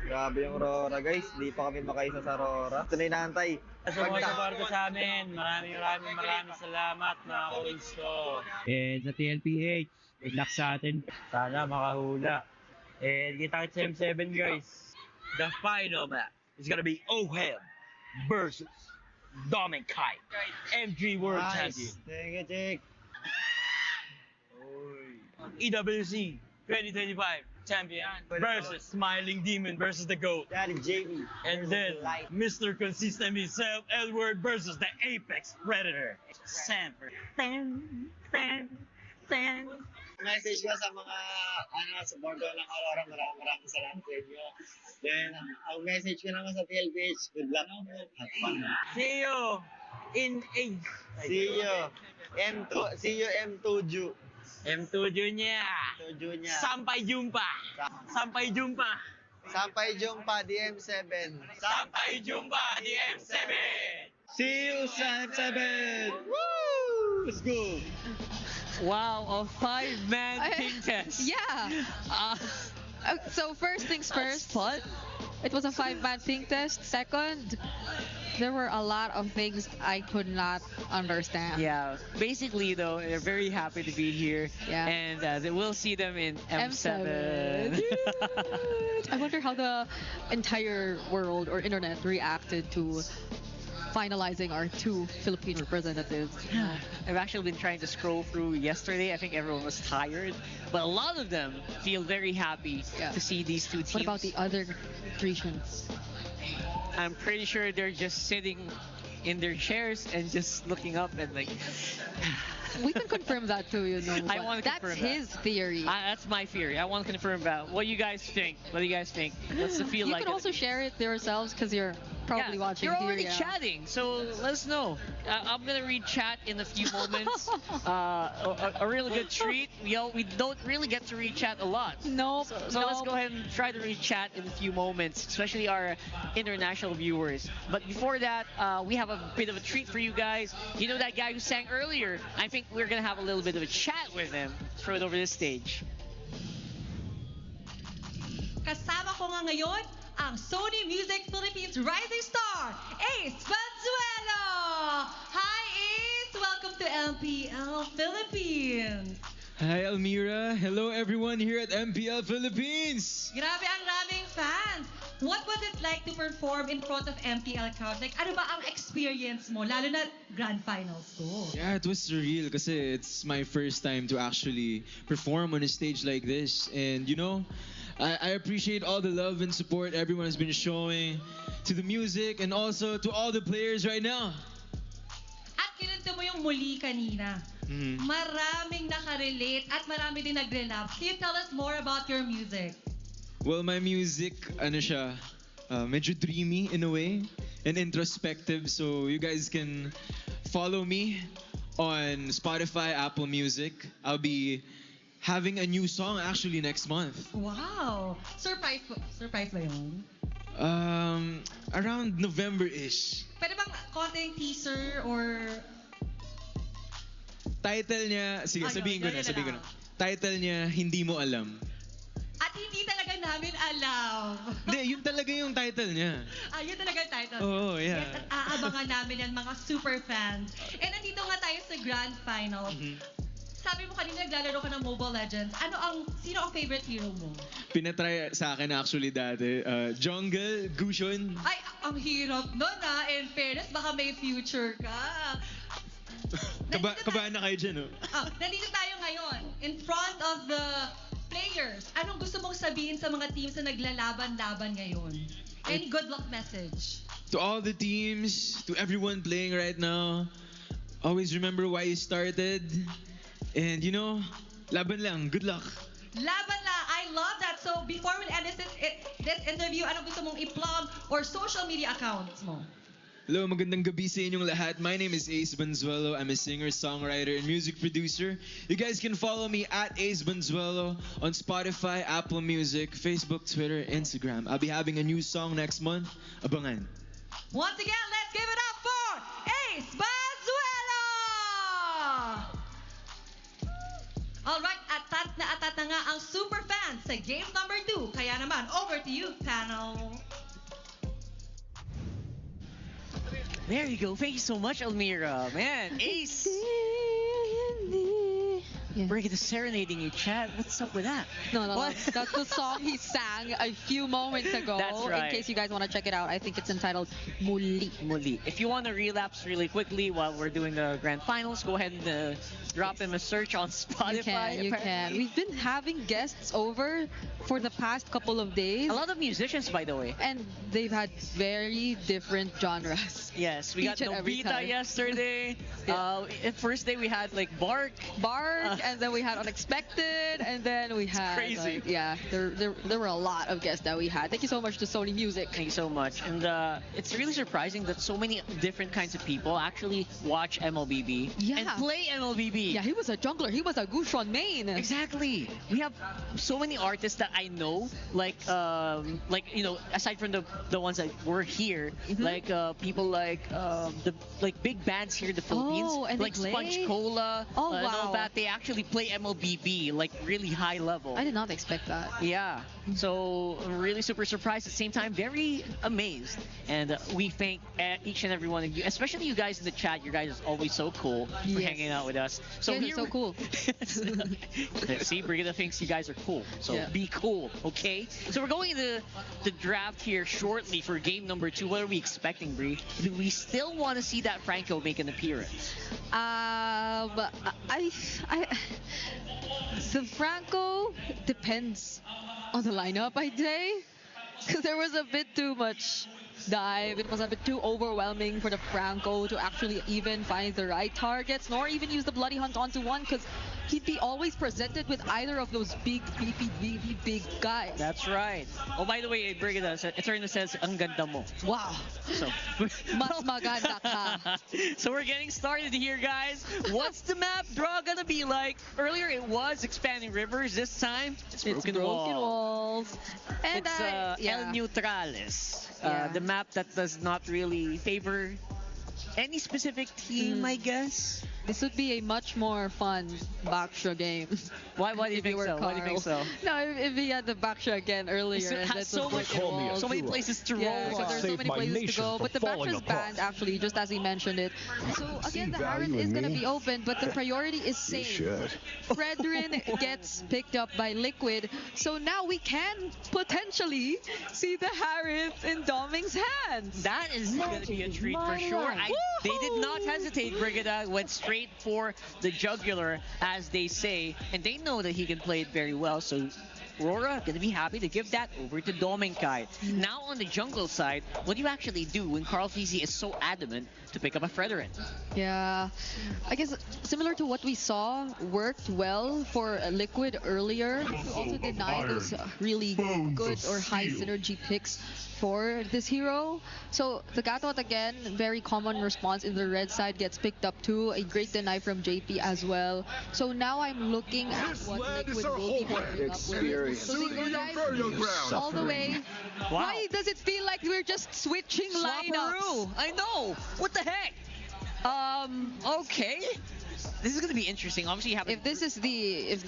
Grabe yung Aurora guys, di pa kami makaisa sa Aurora. Ito na inaantay. Sumusuporta sa amin. Maraming salamat mga coins ko. And sa TLPH, good luck sa atin. Sana makahula. And kita sa M7 guys. The final match is gonna be Oheb versus Dominkai, M3 World Champion. Thank you, Chick. EWC 2025 champion versus Smiling Demon versus the GOAT. Daddy JB. And then Mr. Consistent himself, Edward versus the Apex Predator, Sanford. Message ko sa mga supporter ng Aurora, maraming salamat sa inyo. Then, ang message ko naman sa PLPH, good luck. Have fun. See you in A. See you M2Ju. M2 Junior. Sampai jumpa. Sampai jumpa. Sampai jumpa di M7. Sampai jumpa di M7. See you sa M7. Woo! Let's go. Wow, a 5-man ping test. Yeah. So first things first. It was a 5-man ping test. Second, there were a lot of things I could not understand. Yeah, basically though, they're very happy to be here. Yeah. And we'll see them in M7. I wonder how the entire world or internet reacted to finalizing our 2 Philippine representatives. I've actually been trying to scroll through yesterday. I think everyone was tired, but a lot of them feel very happy to see these 2 teams. What about the other regions? I'm pretty sure they're just sitting in their chairs and just looking up and like... We can confirm that too, you know. I want to confirm that. That's his theory. That's my theory. I want to confirm that. What do you guys think? What's the feel you like? You can also share it yourselves because you're Probably watching You're here, already yeah. chatting, so let us know. I'm gonna read chat in a few moments. A really good treat. We don't really get to read chat a lot. Nope. So let's go ahead and try to read chat in a few moments, especially our international viewers. But before that, we have a bit of a treat for you guys. You know that guy who sang earlier? I think we're gonna have a little bit of a chat with him. Let's throw it over this stage. Kasama ko nga ngayon ang Sony Music Philippines rising star, Ace Valenzuela! Hi, Ace! Welcome to MPL Philippines! Hi, Almira. Hello, everyone here at MPL Philippines. Grabe ang raming fans! What was it like to perform in front of MPL crowd? Like, ano ba ang experience mo? Lalo na grand finals to. Yeah, it was surreal kasi it's my first time to actually perform on a stage like this. And you know, I appreciate all the love and support everyone has been showing to the music and also to all the players right now. At kinanta mo yung muli kanina. Maraming nakarelate at marami din nag-relapse. Can you tell us more about your music? Well, my music, ano siya, medyo dreamy in a way and introspective. So you guys can follow me on Spotify, Apple Music. I'll be having a new song actually next month. Wow! Surprise ba yun? Around November-ish. Pwede bang konting teaser or... Title niya, sige, sabihin ko na. Title niya, Hindi Mo Alam. At hindi talaga namin alam. Hindi, yun talaga yung title niya. Yun talaga yung title. Oo, yeah. Yes, at aabangan namin yan, mga super fans. And nandito nga tayo sa grand final. Sabi mo kanina naglalaro ka ng Mobile Legends. Sino ang favorite hero mo? Pinatry sa akin actually dati. Jungle, Gushon. Ay, ang hirap nun In fairness, baka may future ka. Kabahan na kayo dyan, no? Nandito tayo ngayon, in front of the players. Anong gusto mong sabihin sa mga teams na naglalaban-laban ngayon? Any good luck message? To all the teams, to everyone playing right now, always remember why you started. And you know, laban lang. Good luck. Laban lang. I love that. So before we end this interview, anong gusto mong i-plug or social media accounts mo? Hello, magandang gabi sa inyong lahat. My name is Ace Banzuelo. I'm a singer, songwriter, and music producer. You guys can follow me at Ace Banzuelo on Spotify, Apple Music, Facebook, Twitter, Instagram. I'll be having a new song next month. Abangan. Once again, let's give it up for Ace Banzuelo! Alright, atat na nga ang super fans sa game number 2. Kaya naman, over to you, panel. There you go. Thank you so much, Almira. Man, Ace. Yeah. We're gonna serenading you, chat. What's up with that? No. That's the song he sang a few moments ago. That's right. In case you guys want to check it out, I think it's entitled Muli. Muli. If you want to relapse really quickly while we're doing the grand finals, go ahead and drop him a search on Spotify. You can. We've been having guests over for the past couple of days. A lot of musicians, by the way. And they've had very different genres. Yes, we got Nobita yesterday. First day we had like Bark, and then we had Unexpected, and then we had crazy. There were a lot of guests that we had. Thank you so much to Sony Music. Thank you so much. And it's really surprising that so many different kinds of people actually watch MLBB and play MLBB. Yeah, he was a jungler. He was a Gushon main. Exactly. We have so many artists that I know, like you know, aside from the ones that were here, like people like the big bands here in the Philippines, like Sponge Cola, and all that. They actually play MLBB like really high level. I did not expect that. Yeah. So really super surprised. At the same time, very amazed. And we thank each and every one of you, especially you guys in the chat. You guys are always so cool for hanging out with us. So you're so cool. See, Brigida thinks you guys are cool. So be cool, okay? So we're going into the draft here shortly for game number 2. What are we expecting, Bri? Do we still want to see that Franco make an appearance? The Franco depends on the lineup, I'd say. Because there was a bit too much dive. It was a bit too overwhelming for the Franco to actually even find the right targets, nor even use the Bloody Hunt onto one, because he'd be always presented with either of those big, beefy, big guys. That's right. Oh, by the way, Brigada, Eterna says, ang ganda mo. Wow. So, Mas maganda ka. So we're getting started here, guys. What's the map draw gonna be like? Earlier it was expanding rivers. This time it's broken walls. And it's El Neutrales. The map that does not really favor any specific team, I guess. This would be a much more fun Baksha game. Why do you think so? Why do you think so? No, if he had the Baksha again earlier. It has so many places to roll. So there's so many places to go. But the Baksha's banned, actually, just as he mentioned it. So again, the Harith is going to be open, but the priority is same. Fredrin gets picked up by Liquid. So now we can potentially see the Harith in Doming's hands. That is going to be a treat for sure. They did not hesitate. Brigada went straight for the jugular, as they say, and they know that he can play it very well. So Aurora gonna be happy to give that over to Dominkai. Now on the jungle side, what do you actually do when Carl Fisi is so adamant to pick up a Fredrin? Yeah, I guess similar to what we saw worked well for Liquid earlier. Also denied those really good or high synergy picks for this hero. So the Gatot again, very common response in the red side, gets picked up too. A great deny from JP as well. So now I'm looking at what Liquid will be picking up with. So they go dive all the way. Wow. Why does it feel like we're just switching lineups? I know. What the heck? Okay. This is gonna be interesting. Obviously, you have. If this is the Eve.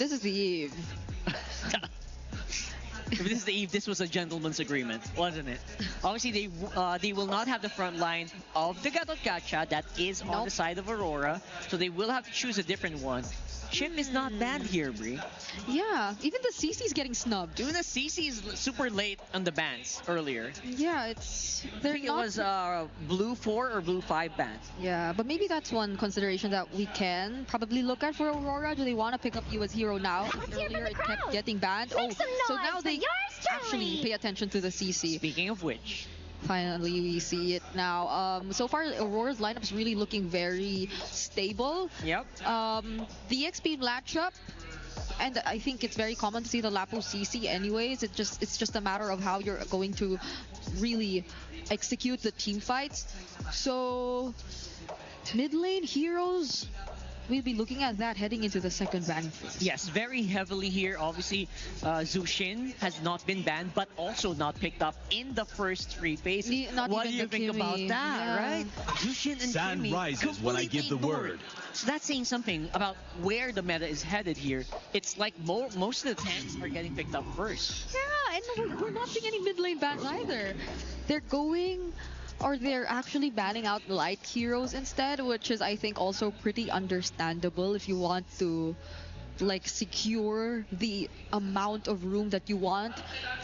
If this is the Eve, this was a gentleman's agreement, wasn't it? Obviously, they will not have the front line of the Gatot Gacha that is on the side of Aurora, so they will have to choose a different one. Chip is not banned here, Bri. Yeah, even the CC is getting snubbed. Even the CC is super late on the bans earlier. Yeah, it's... I think it was Blue 4 or Blue 5 ban. Yeah, but maybe that's one consideration that we can probably look at for Aurora. Do they want to pick up you as hero now? Earlier it kept getting banned. So now they actually pay attention to the CC. Speaking of which... Finally, we see it now. So far, Aurora's lineup is really looking very stable. Yep. The XP matchup, and I think it's very common to see the Lapu CC anyways. It's just a matter of how you're going to really execute the team fights. So, mid lane heroes, we'll be looking at that heading into the second ban phase. Yes, very heavily here. Obviously, Zushin has not been banned, but also not picked up in the first three phases. What do you think about that, right? Zushin and Sand Kimmy rises when I give the word. So that's saying something about where the meta is headed here. It's like most of the tanks are getting picked up first. Yeah, and we're not seeing any mid lane bans either. They're going... or they're actually banning out light heroes instead, which is, I think, also pretty understandable if you want to like secure the amount of room that you want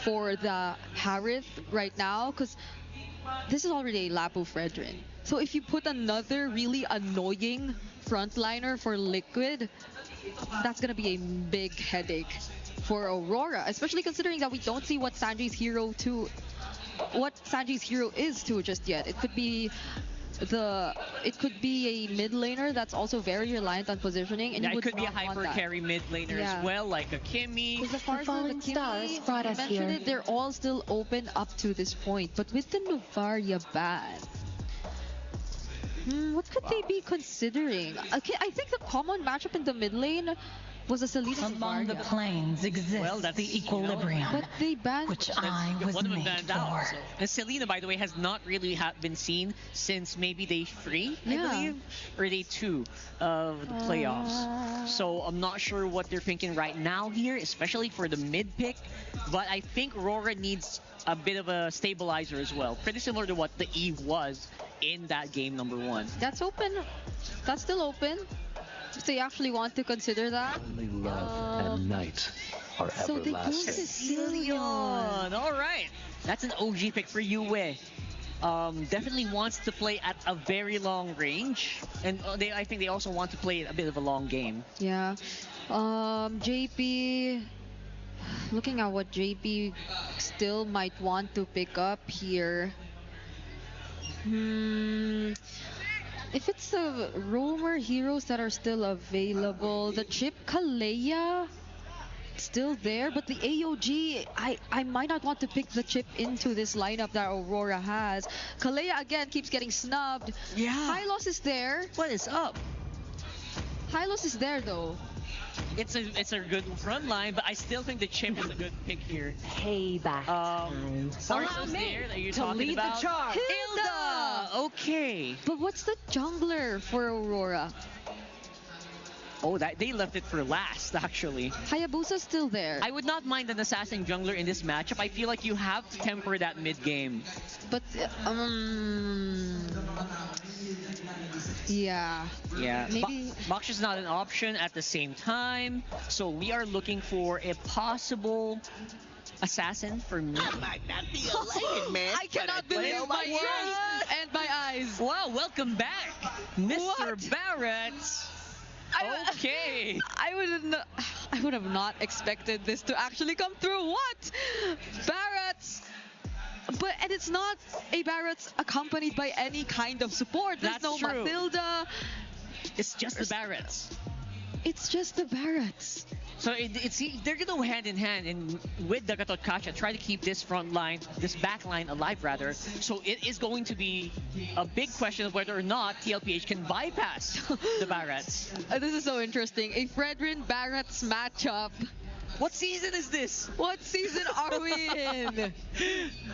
for the Harith right now, because this is already a Lapu Fredrin. So if you put another really annoying frontliner for Liquid, that's gonna be a big headache for Aurora, especially considering that we don't see what Sanji's hero is too just yet. It could be a mid laner that's also very reliant on positioning, and it could be a hyper carry mid laner as well, like a Kimmy. As far as the Kimmy, brought us here. They're all still open up to this point, but with the Novaria ban, what could they be considering? Okay, I think the common matchup in the mid lane was a Selena Among the planes exists the equilibrium, but they banned which I was made for. So. And Selena, by the way, has not really been seen since maybe day 3, I believe, or day 2 of the playoffs. So I'm not sure what they're thinking right now here, especially for the mid pick. But I think Aurora needs a bit of a stabilizer as well, pretty similar to what the Eve was in that game number 1. That's open. That's still open. If they actually want to consider that. Only love and night are so everlasting. They go Sicilian. All right. That's an OG pick for Yue. Definitely wants to play at a very long range. And I think they also want to play a bit of a long game. Yeah. JP... Looking at what JP still might want to pick up here. If it's the roamer heroes that are still available, the chip Kalea still there, but the AOG, I might not want to pick the chip into this lineup that Aurora has. Kalea again keeps getting snubbed. Yeah. Hylos is there. What is up? Hylos is there though. It's a good front line, but I still think the chip is a good pick here. Payback. Sarso's there that you're to talking lead about. the charge. Hilda! Okay. But what's the jungler for Aurora? Oh, they left it for last, actually. Hayabusa's still there. I would not mind an assassin jungler in this matchup. I feel like you have to temper that mid game. But yeah. Yeah. Maybe Mox is not an option at the same time, so we are looking for a possible assassin for me. That might not be a legend, man. I cannot believe my ears and my eyes. Wow, welcome back, Mr. Barrett. Okay. I would have not expected this to actually come through. What? Barrett's. And it's not a Barrett's accompanied by any kind of support. There's That's no true. Matilda. It's just the Barretts. It's just the Barretts. So they're gonna go hand in hand, and with the Gatotkacha, try to keep this front line, this back line alive rather. So it is going to be a big question of whether or not TLPH can bypass the Barretts. This is so interesting. A Fredrin Barrett's matchup. What season is this? What season are we in?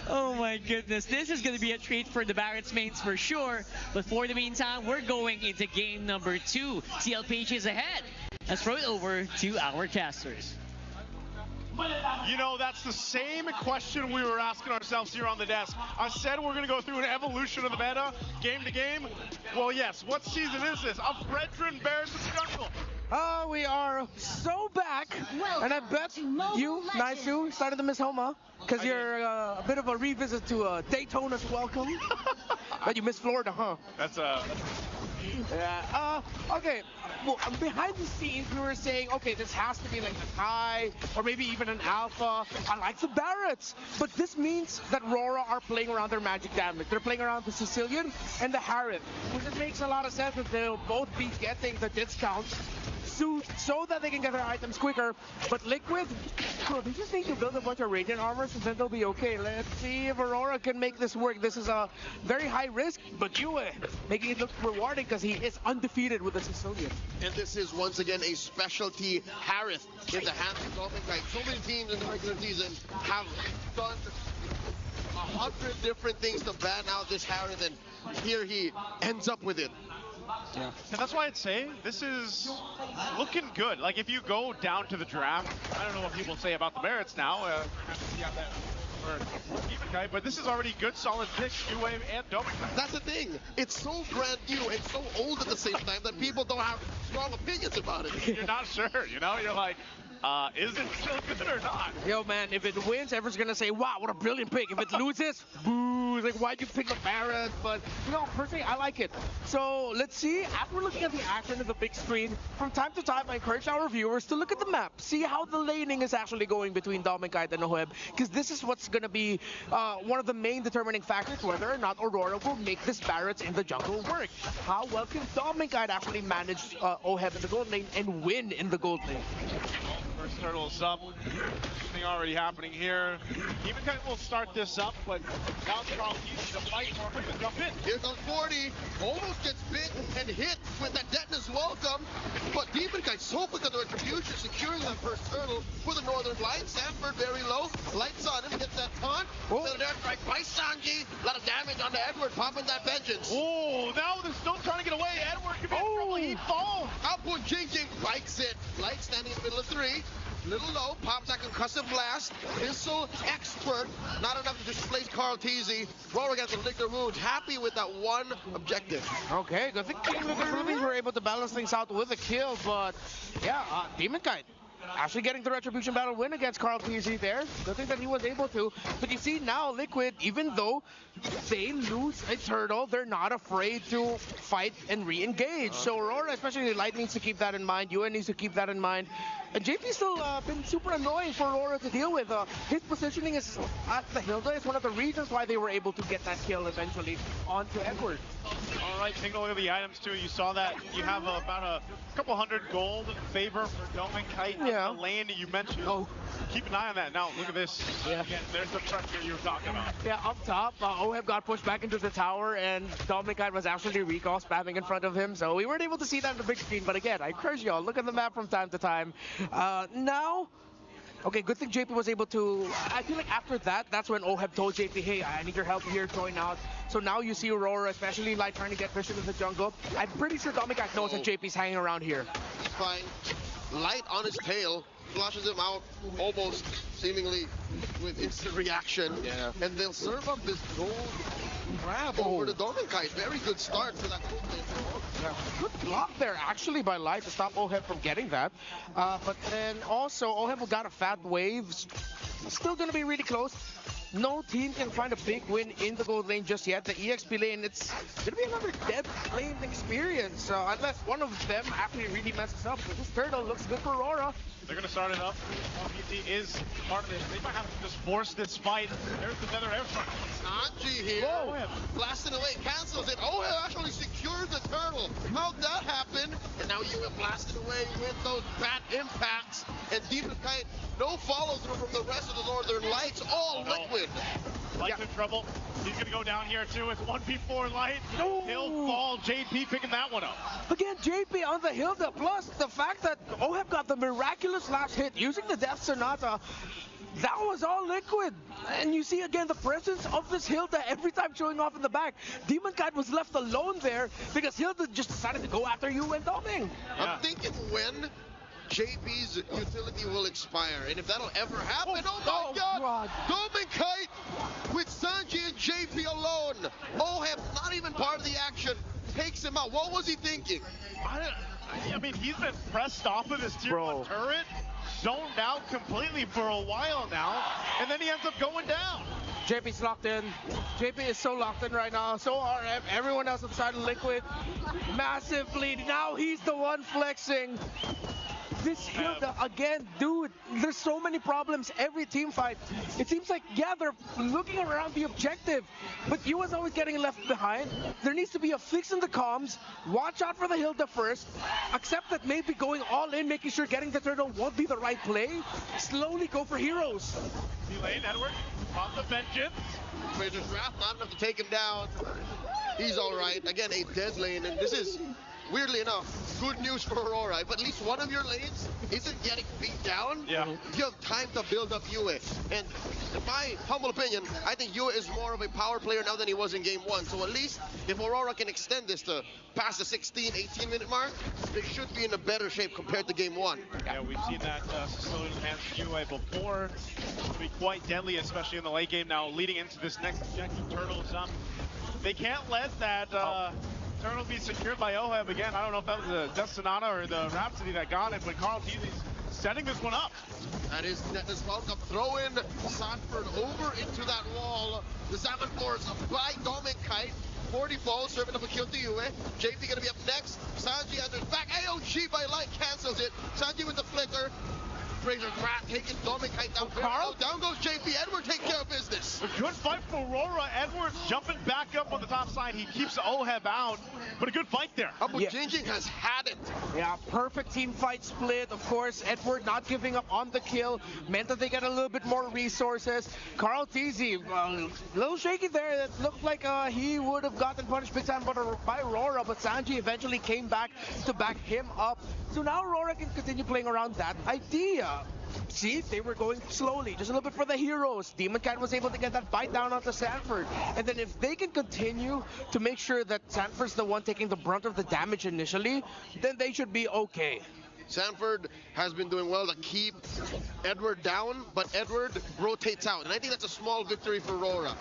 Oh my goodness, this is going to be a treat for the Barrett's mains for sure. But for the meantime, we're going into game number 2. TLPH is ahead. Let's throw it over to our casters. You know, that's the same question we were asking ourselves here on the desk. I said we're going to go through an evolution of the meta, game to game. Well, yes, what season is this? A Fredrin Bears in Jungle. Oh, we are so back, and I bet you, Naisu, started to miss Homa, because you're a bit of a revisit to Daytona's welcome. But you missed Florida, huh? That's Yeah. Okay. Well, behind the scenes, we were saying, okay, this has to be like a high or maybe even an alpha. I like the Barretts, but this means that Rora are playing around their magic damage. They're playing around the Sicilian and the Harith, which it makes a lot of sense that they'll both be getting the discounts so that they can get their items quicker. But Liquid, they just need to build a bunch of Radiant armors and then they'll be okay. Let's see if Aurora can make this work. This is a very high risk, but Yue making it look rewarding because he is undefeated with the Sicilian. And this is once again a specialty Harith in the hands of Dolphin Knight. So many teams in the regular season have done 100 different things to ban out this Harith, and here he ends up with it. Yeah. And that's why I'd say this is looking good. Like, if you go down to the draft, I don't know what people say about the Barretts now. But this is already good, solid pick, New Wave and Dolphin Knight. That's the thing. It's so brand new and so old at the same time that people don't have strong opinions about it. You're not sure, you know? You're like, is it still good or not? Yo, man, if it wins, everyone's gonna say, wow, what a brilliant pick. If it loses, boo, like, why'd you pick the Barrett? But, you know, personally, I like it. So, let's see, after we're looking at the action of the big screen, from time to time, I encourage our viewers to look at the map, see how the laning is actually going between Dom and Kite and Oheb, because this is what's gonna be one of the main determining factors whether or not Aurora will make this Barrett in the jungle work. How well can Dom and Kite actually manage Oheb in the gold lane and win in the gold lane? First turtle's up. Something already happening here. Even kind of will start this up, but now it's Carl easy to fight or quick to jump in. Here comes 40. Almost gets bit and hit with that Detonus welcome. But Demon Kite so quick on the retribution, securing that first turtle for the Northern Light. Sanford very low. Lights on him, hits that taunt. Then an airstrike by Sanji. A lot of damage on the Edward, popping that vengeance. Oh, now they're still trying to get away. Edward could be in trouble. He falls. Output Jing bikes it. Light standing in the middle of 3. Little low, pops that concussive blast. Missile expert, not enough to displace Carl Teasy. Rora gets to lick their wounds. Happy with that one objective. Okay, good thing the Philippines were able to balance things out with a kill, but yeah, Demon Kite actually getting the Retribution battle win against Carl PZ there. Good thing that he was able to. But you see now, Liquid, even though they lose a turtle, they're not afraid to fight and re-engage. So Aurora, especially Light, needs to keep that in mind. UN needs to keep that in mind. And JP's still been super annoying for Aurora to deal with. His positioning is at the Hilda is one of the reasons why they were able to get that kill eventually onto Edward. All right, take a look at the items too. You saw that you have about a couple hundred gold in favor for Dome and Kite in the lane that you mentioned. Oh. Keep an eye on that. Now, look at this. Yeah. Again, there's the pressure you were talking about. Yeah, up top, Oheb got pushed back into the tower, and Dominic Kite was actually recall spamming in front of him, so we weren't able to see that on the big screen. But again, I encourage y'all, look at the map from time to time. Now, okay, good thing JP was able to, I feel like after that, that's when Oheb told JP, hey, I need your help here, join out. So now you see Aurora, especially like trying to get Christian in the jungle. I'm pretty sure Dominic Kite knows that JP's hanging around here. He's fine. Light on his tail, flushes him out almost seemingly with instant reaction. Yeah. And they'll serve up this gold grab over the Dome Kite. Very good start for that. Yeah. Good block there actually by Light to stop Oheb from getting that. But then also Oheb got a fat wave. Still going to be really close. No team can find a big win in the gold lane just yet. The EXP lane, it's going to be another dead lane experience. Unless one of them actually really messes up. But this turtle looks good for Aurora. They're going to start it up. PT is part of this. They might have to just force this fight. There's the nether airstrike. Sanji here. Blasting away, cancels it. Oh, it actually secures the turtle. How'd that happen? And now you have blasted away with those bat impacts. And Demon Kite, no follow through from the rest of the Northern Lights. All liquid. Light's in trouble. He's going to go down here too. It's 1v4 Light. He'll fall. JP picking that one up. Again, JP on the Hilda. Plus the fact that Oheb got the miraculous last hit using the Death Sonata. That was all liquid. And you see again the presence of this Hilda every time showing off in the back. Demon Kite was left alone there because Hilda just decided to go after you and Doming. I'm thinking when JP's utility will expire, and if that'll ever happen, oh my God! Dome Kite with Sanji and JP alone. Oheb not even part of the action, takes him out. What was he thinking? I mean, he's been pressed off of his tier 1 turret, zoned out completely for a while now, and then he ends up going down. JP's locked in. JP is so locked in right now. So are everyone else outside of Liquid. Massive bleed. Now he's the one flexing. This Hilda, again, dude, there's so many problems every team fight. It seems like, yeah, they're looking around the objective, but you was always getting left behind. There needs to be a fix in the comms. Watch out for the Hilda first. Accept that maybe going all in, making sure getting the turtle won't be the right play. Slowly go for heroes. Lane Edward on the vengeance. Razor's Wrath not enough to take him down. He's all right. Again, a dead lane, and this is, weirdly enough, good news for Aurora. If at least one of your lanes isn't getting beat down, you have time to build up Yue. And in my humble opinion, I think Yue is more of a power player now than he was in Game 1. So at least if Aurora can extend this to past the 16, 18-minute mark, they should be in a better shape compared to Game 1. Yeah, we've seen that Sicilian enhanced Yue before. It'll be quite deadly, especially in the late game now, leading into this next objective. Turtles, they can't let that turtle be secured by Oheb again. I don't know if that was the Death Sonata or the Rhapsody that got it, but Carl Teasley's setting this one up. That is welcome. Throw in Sanford over into that wall. The Salmon Force by Dome Kite. 40 falls, serving up a kill to Yue. JP gonna be up next. Sanji enters back. AOG by Light cancels it. Sanji with the flicker. Razor's Wrath taking Dome Kite down. Carl? Down goes JP. Edward taking care of business. A good fight for Aurora. Edwards jumping back up on the top side. He keeps Oheb out, but a good fight there. Jinjing has had it. Yeah, perfect team fight split. Of course, Edward not giving up on the kill meant that they get a little bit more resources. Carl Teasy, a little shaky there. It looked like he would have gotten punished big time by Aurora, but Sanji eventually came back to back him up. So now Aurora can continue playing around that idea. See, they were going slowly, just a little bit for the heroes. Demon Kite was able to get that bite down onto Sanford. And then if they can continue to make sure that Sanford's the one taking the brunt of the damage initially, then they should be okay. Sanford has been doing well to keep Edward down, but Edward rotates out. And I think that's a small victory for Aurora.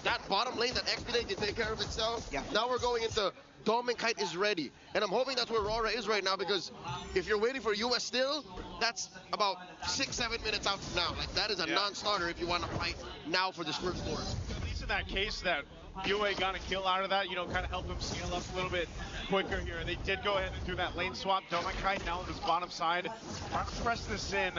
That bottom lane, that XP lane can take care of itself. Yeah. Now we're going into Dome Kite is ready. And I'm hoping that's where Aurora is right now, because if you're waiting for US still, that's about 6-7 minutes out from now. Like, that is a non-starter if you want to fight now for this first floor. At least in that case that UA got a kill out of that, you know, kind of help him scale up a little bit quicker here. They did go ahead and do that lane swap. Domenkite now on this bottom side, trying to press this in,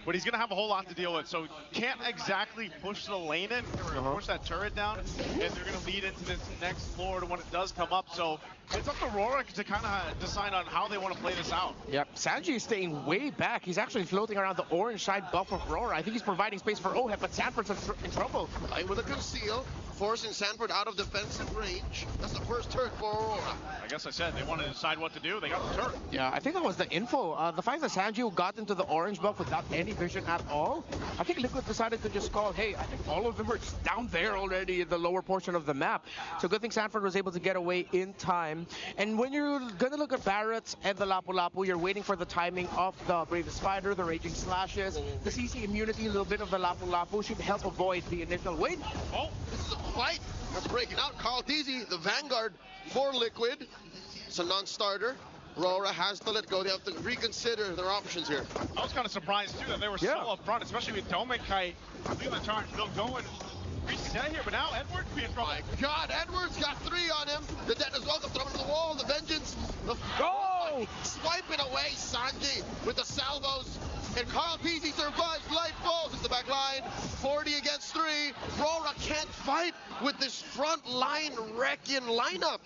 but he's going to have a whole lot to deal with. So can't exactly push the lane in, or push that turret down, and they're going to lead into this next Lord when it does come up. So it's up to Rorik to kind of decide on how they want to play this out. Yep, Sanji is staying way back. He's actually floating around the orange side buff of Aurora. I think he's providing space for Oheb, but Sanford's in trouble. Right with a conceal, forcing Sanford out of defensive range. That's the first turret for Aurora. I guess I said they wanted to decide what to do. They got the turret. Yeah, I think that was the info. The fact that Sanji got into the orange buff without any vision at all, I think Liquid decided to just call, hey, I think all of them are just down there already in the lower portion of the map. So good thing Sanford was able to get away in time. And when you're going to look at Barrett's and the Lapu Lapu, you're waiting for the timing of the Brave Spider, the Raging Slashes, the CC immunity, a little bit of the Lapu Lapu should help avoid the initial wait. Oh, this is a fight. That's breaking out. Carl Deasy, the Vanguard for Liquid. It's a non-starter. Aurora has to let go. They have to reconsider their options here. I was kind of surprised, too, that they were so up front, especially with Domenkite. Leaving the charge, still going. Reaching down here, but now Edward could be in trouble. My God, Edwards got 3 on him. The dead as well, throw him to the wall. The Vengeance. Go! Swiping away Sanji with the salvos. And Carl Deasy survives. Light falls into the back line. 40 against 3. Aurora can't fight with this front line wrecking lineup.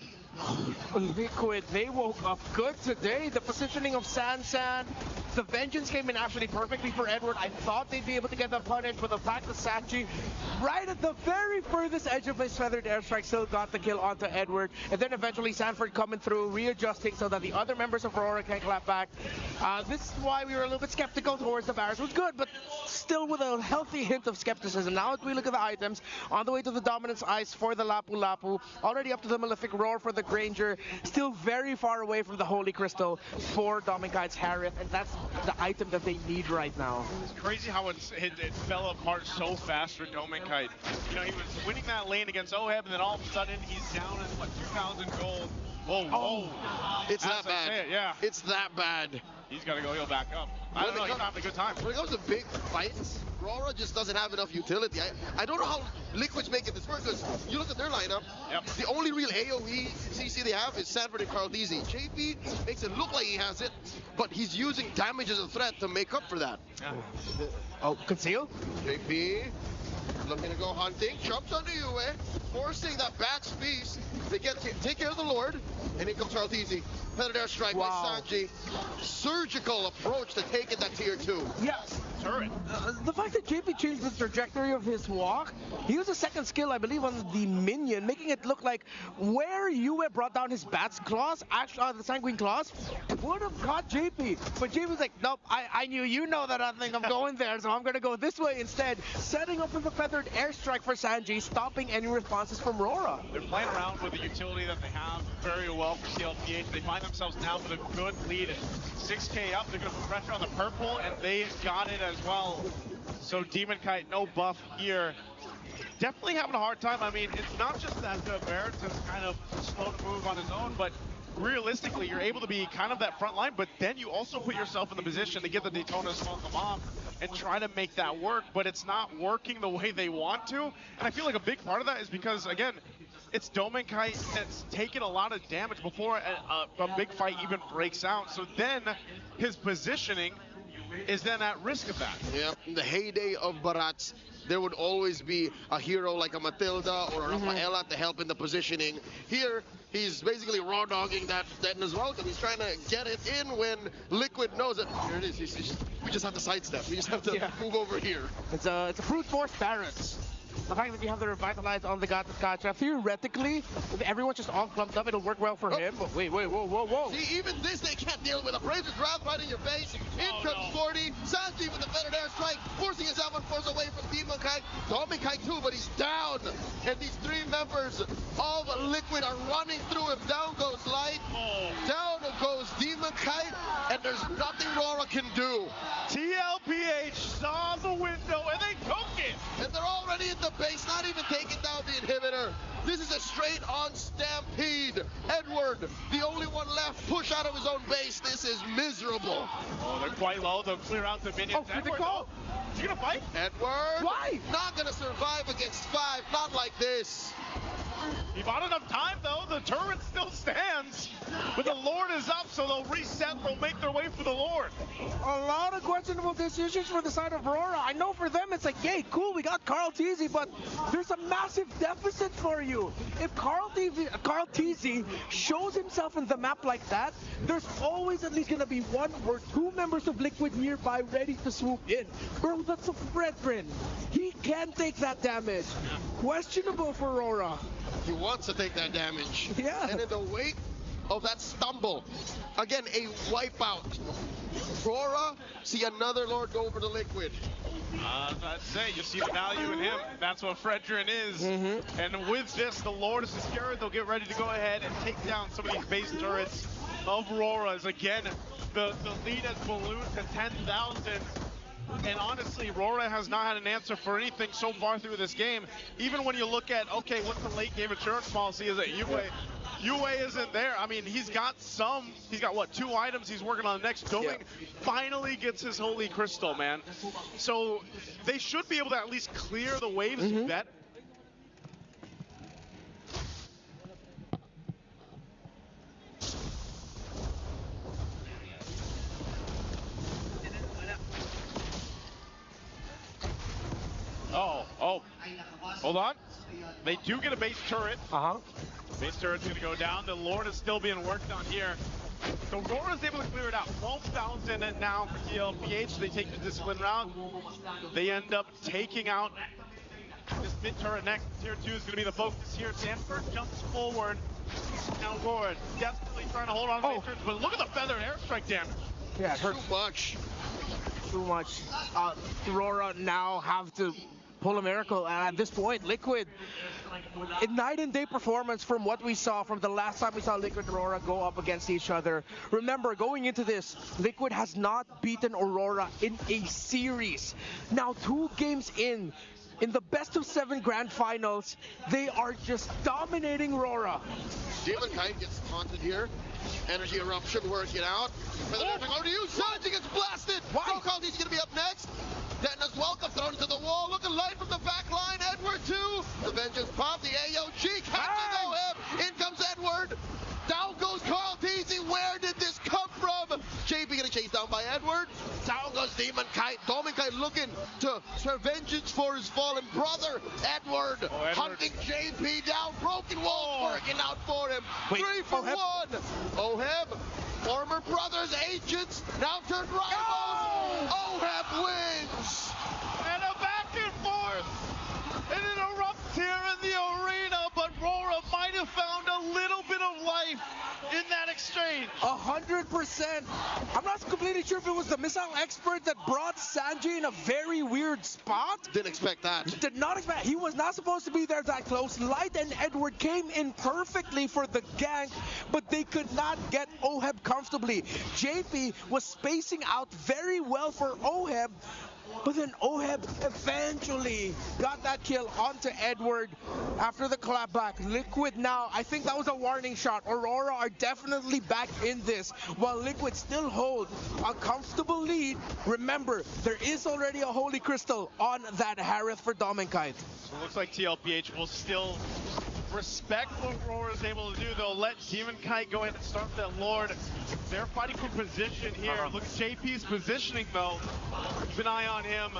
Liquid, they woke up good today. The positioning of Sansan, the Vengeance came in actually perfectly for Edward. I thought they'd be able to get the punish, but the fact that Sanji, right at the very furthest edge of his feathered airstrike, still got the kill onto Edward. And then eventually Sanford coming through, readjusting so that the other members of Aurora can clap back. This is why we were a little bit skeptical towards the Barracks. It was good, but still with a healthy hint of skepticism. Now as we look at the items, on the way to the Dominance Ice for the Lapu Lapu, already up to the Malefic Roar for the Granger, still very far away from the Holy Crystal for Dominkite's Harith, and that's the item that they need right now. It's crazy how it fell apart so fast for Domenkite. You know, he was winning that lane against Oheb, and then all of a sudden he's down in, what, 2,000 gold. Whoa, whoa. It's that bad. Yeah. It's that bad. He's got to go heal back up. I don't know, he's having a good time. When it comes to big fights, Aurora just doesn't have enough utility. I don't know how Liquid's making this work, because you look at their lineup, the only real AoE CC they have is Sanford and Carl Deasy. JP makes it look like he has it, but he's using damage as a threat to make up for that. Yeah. Oh, conceal? JP looking to go hunting, jumps onto UA, forcing that Bat's Feast. They take care of the Lord, and here comes Carl Deasy. Feathered airstrike by Sanji. Surgical approach to taking that tier 2. Yes. Turret. The fact that JP changed the trajectory of his walk, he used a second skill, I believe, on the minion, making it look like where Yue brought down his Bat's Claws, actually, the Sanguine Claws, would have caught JP. But JP was like, nope, I knew you know that I think I'm going there, so I'm going to go this way instead, setting up with the feathered airstrike for Sanji, stopping any responses from Rora. They're playing around with the utility that they have very well for CLPH. They find themselves now with a good lead. 6k up, they're going to put pressure on the purple, and they got it as well. So Demonkite, no buff here. Definitely having a hard time. I mean, it's not just that the Barrett is kind of slow to move on his own, but realistically, you're able to be kind of that front line, but then you also put yourself in the position to get the Daytona smoke them off and try to make that work, but it's not working the way they want to. And I feel like a big part of that is because, again, it's Domenkite that's taken a lot of damage before a big fight even breaks out. So then his positioning is then at risk of that. Yeah, in the heyday of Barats, there would always be a hero like a Matilda or a Rafaela to help in the positioning. Here, he's basically raw dogging that as well, because he's trying to get it in when Liquid knows it. Here it is. We just have to sidestep. We just have to move over here. It's a brute force Barrett. The fact that you have the Revitalize on the Gata, theoretically, if everyone's just all clumped up, it'll work well for him. But wait, whoa. See, even this they can't deal with. A Brazer's Wrath right in your face. In comes 40. Sanji with the feathered airstrike, forcing himself and force away from Demonkite. Domenkite too, but he's down. And these 3 members of Liquid are running through him. Down goes Light. Down goes Demonkite. And there's nothing Rora can do. TLPH saw the window and they took it. And they're already in the base, not even taking down the inhibitor. This is a straight on stampede. Edward, the only one left, push out of his own base. This is miserable. Oh, they're quite low. They'll clear out the minions. Oh, critical? Is he gonna fight? Edward. Why? Not gonna survive against 5. Not like this. He bought enough time though. The turret still stands. But the Lord is up, so they'll reset. They'll make their way for the Lord. A lot of questionable decisions for the side of Aurora. I know for them it's like, yay, cool, we got Carl Teasy, but there's a massive deficit for you. If Carl Teasy shows himself in the map like that, there's always at least going to be 1 or 2 members of Liquid nearby ready to swoop in. Bro, that's a brethren. He can take that damage. Questionable for Aurora. He wants to take that damage. Yeah. And in the wake of that stumble, again, a wipeout. Aurora, see another Lord go over to Liquid. I'd say you see the value in him. That's what Fredrin is. And with this, the Lord is secured. They'll get ready to go ahead and take down some of these base turrets of Aurora's. Again, the lead has ballooned to 10,000. And honestly, Aurora has not had an answer for anything so far through this game. Even when you look at, okay, what's the late game insurance policy? Is it Yue isn't there. I mean, he's got what, 2 items he's working on next. Doming finally gets his Holy Crystal, man. So they should be able to at least clear the waves of that. Oh, hold on. They do get a base turret. Base turret's gonna go down. The Lord is still being worked on here. So Aurora's able to clear it out. 12,000 now for TLPH. They take the discipline round. They end up taking out this mid turret next. Tier 2 is gonna be the focus here. Sanford jumps forward. Now Aurora desperately trying to hold on to base turrets, but look at the feathered airstrike damage. Yeah, it hurts. Too much. Aurora now have to pull a miracle, and at this point, Liquid, a night and day performance from what we saw from the last time we saw Liquid and Aurora go up against each other. Remember, going into this, Liquid has not beaten Aurora in a series. Now, 2 games in the best of 7 grand finals, they are just dominating Aurora. Demon Kite gets taunted here. Energy eruption working out. Over to you, Sanji gets blasted. Why? He's gonna be up next. Detna's welcome thrown to the wall. Looking light from the back line. Edward 2. The Vengeance pop. The AOG catches OM. In comes Edward. Down goes Carl Teasy. Where did this come from? JP getting chased down by Edward. Down goes Demon Kite. Demon Kite looking to serve vengeance for his fallen brother. Edward hunting JP down. Broken walls working out for him. 3 for 1. Oheb, former brothers, agents, now turned rivals. Oheb wins. And a back and forth. And it erupts here in the arena, but Aurora might have found a little bit of life in that exchange. 100%. I'm not completely sure if it was the missile expert that brought Sanji in a very weird spot. Didn't expect that. Did not expect. He was not supposed to be there that close. Light and Edward came in perfectly for the gank, but they could not get Oheb comfortably. JP was spacing out very well for Oheb, but then Oheb eventually got that kill onto Edward after the clapback. Liquid now, I think that was a warning shot. Aurora are definitely back in this, while Liquid still hold a comfortable lead. Remember, there is already a Holy Crystal on that Harith for Dominkite. So it looks like TLPH will still respect what Aurora is able to do. They'll let Demon Kite go in and start that Lord. They're fighting for position here. Look at JP's positioning though. Keep an eye on him.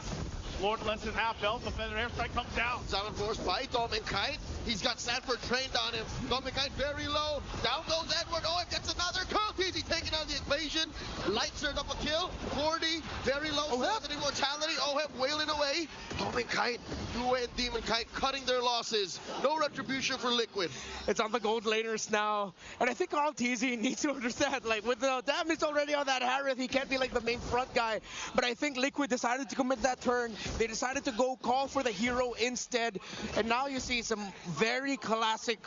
Lord less than half health. The feather airstrike comes down. 7 force by Dominic Kite. He's got Sanford trained on him. Dominic Kite very low. Down goes Edward. Oh, it gets another. Carl Teasy taking out the equation. Light served up a kill. 40. Very low. Velocity mortality. Oheb wailing away. Dominic Kite, Yue and Demon Kite cutting their losses. No retribution for Liquid. It's on the gold laners now. And I think Carl Teasy needs to understand, like, with the damage already on that Harith, he can't be like the main front guy. But I think Liquid decided to commit that turn. They decided to go call for the hero instead. And now you see some very classic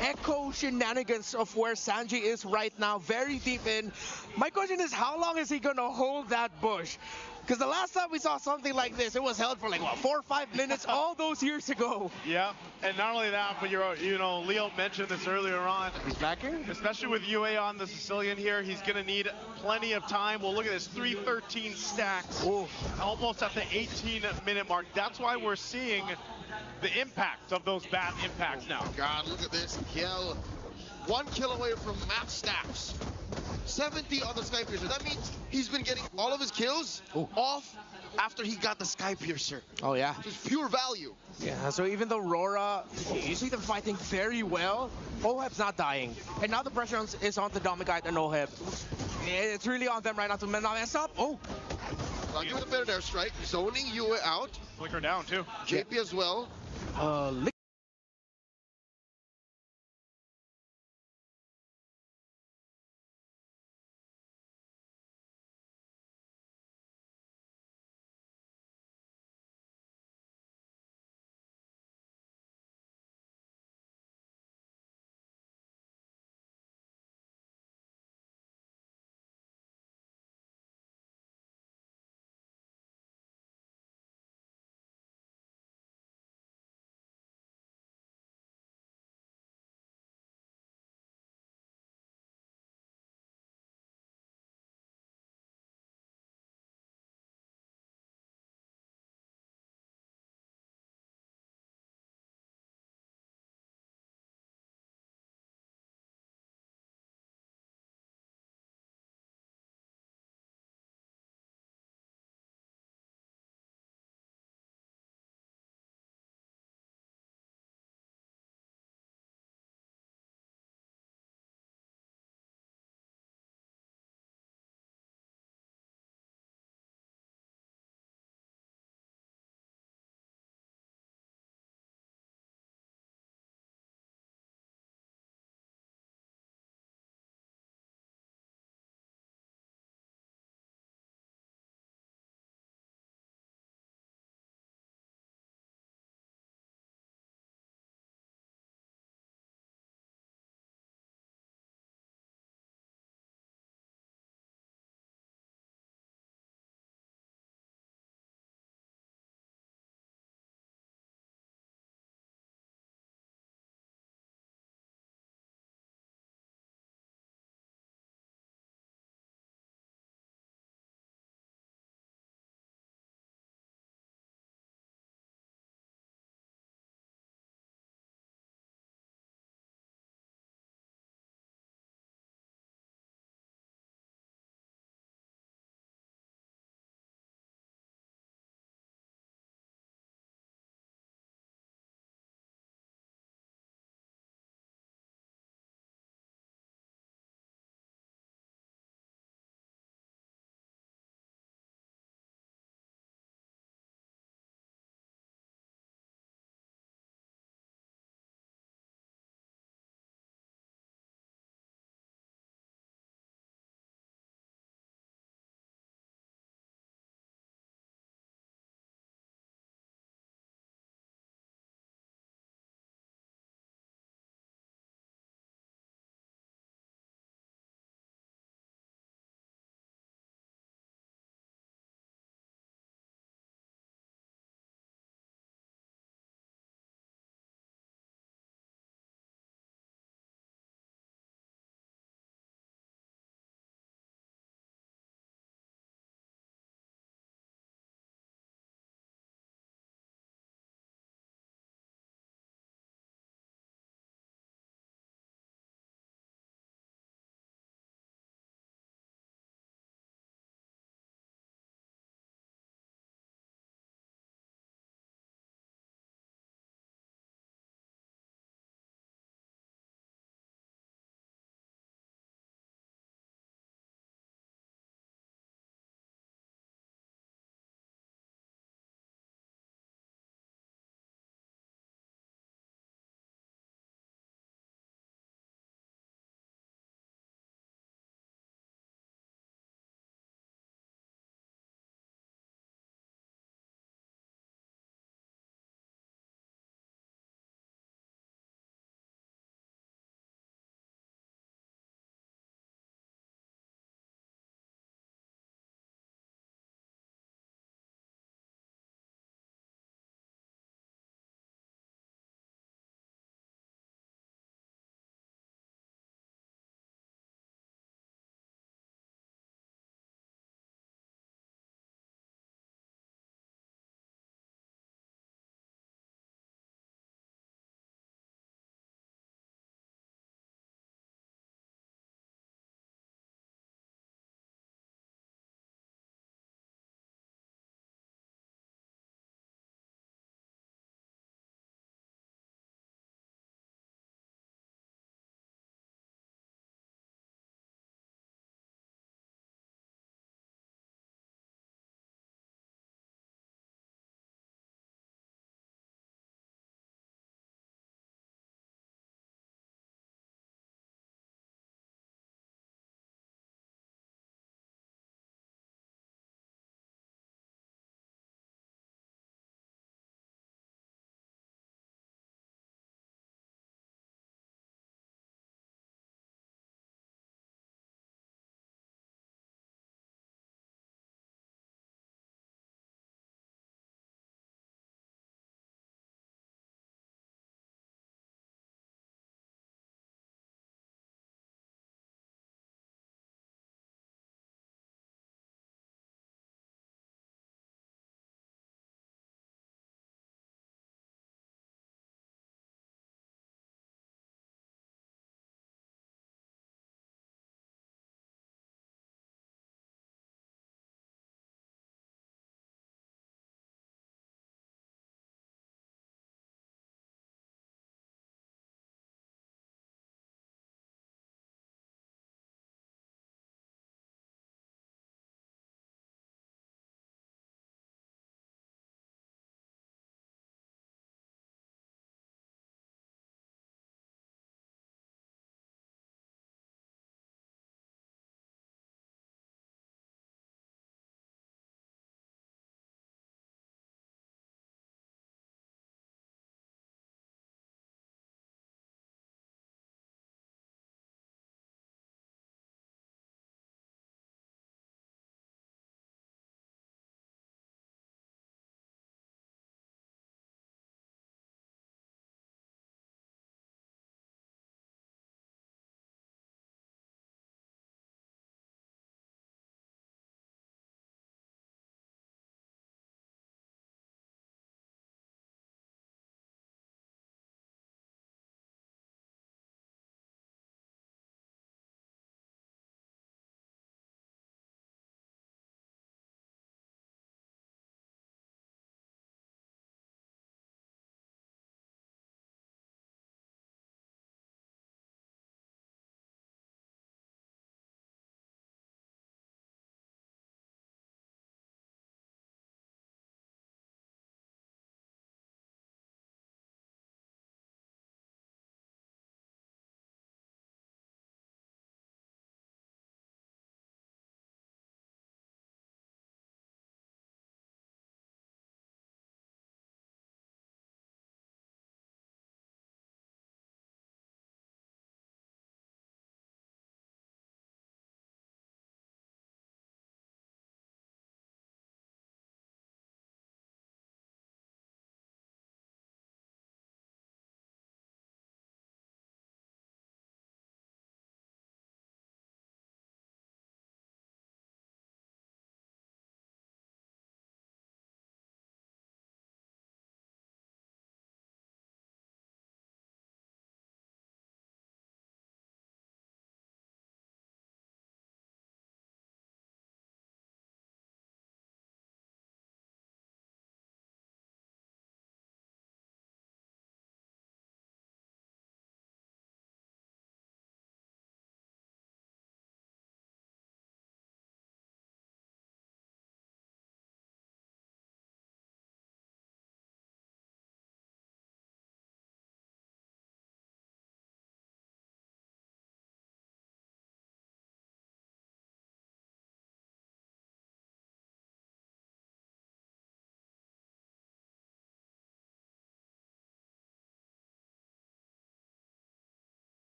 echo shenanigans of where Sanji is right now, very deep in. My question is, how long is he going to hold that bush? Because the last time we saw something like this, it was held for like, what, 4 or 5 minutes all those years ago. Yeah, and not only that, but Leo mentioned this earlier on. He's backing? Especially with UA on the Sicilian here, he's going to need plenty of time. Well, look at this, 313 stacks, almost at the 18-minute mark. That's why we're seeing the impact of those bad impacts now. God, look at this. Kiel, 1 kill away from map stacks. 70 on the Sky Piercer. That means he's been getting all of his kills off after he got the Sky Piercer. Oh, yeah. Just pure value. Yeah, so even though Aurora, you see them fighting very well, Oheb's not dying. And now the pressure is on the Domikite and Oheb. It's really on them right now to mess up. Oh! I'll give it a fair airstrike. Zoning UA out. Flicker down, too. JP as well.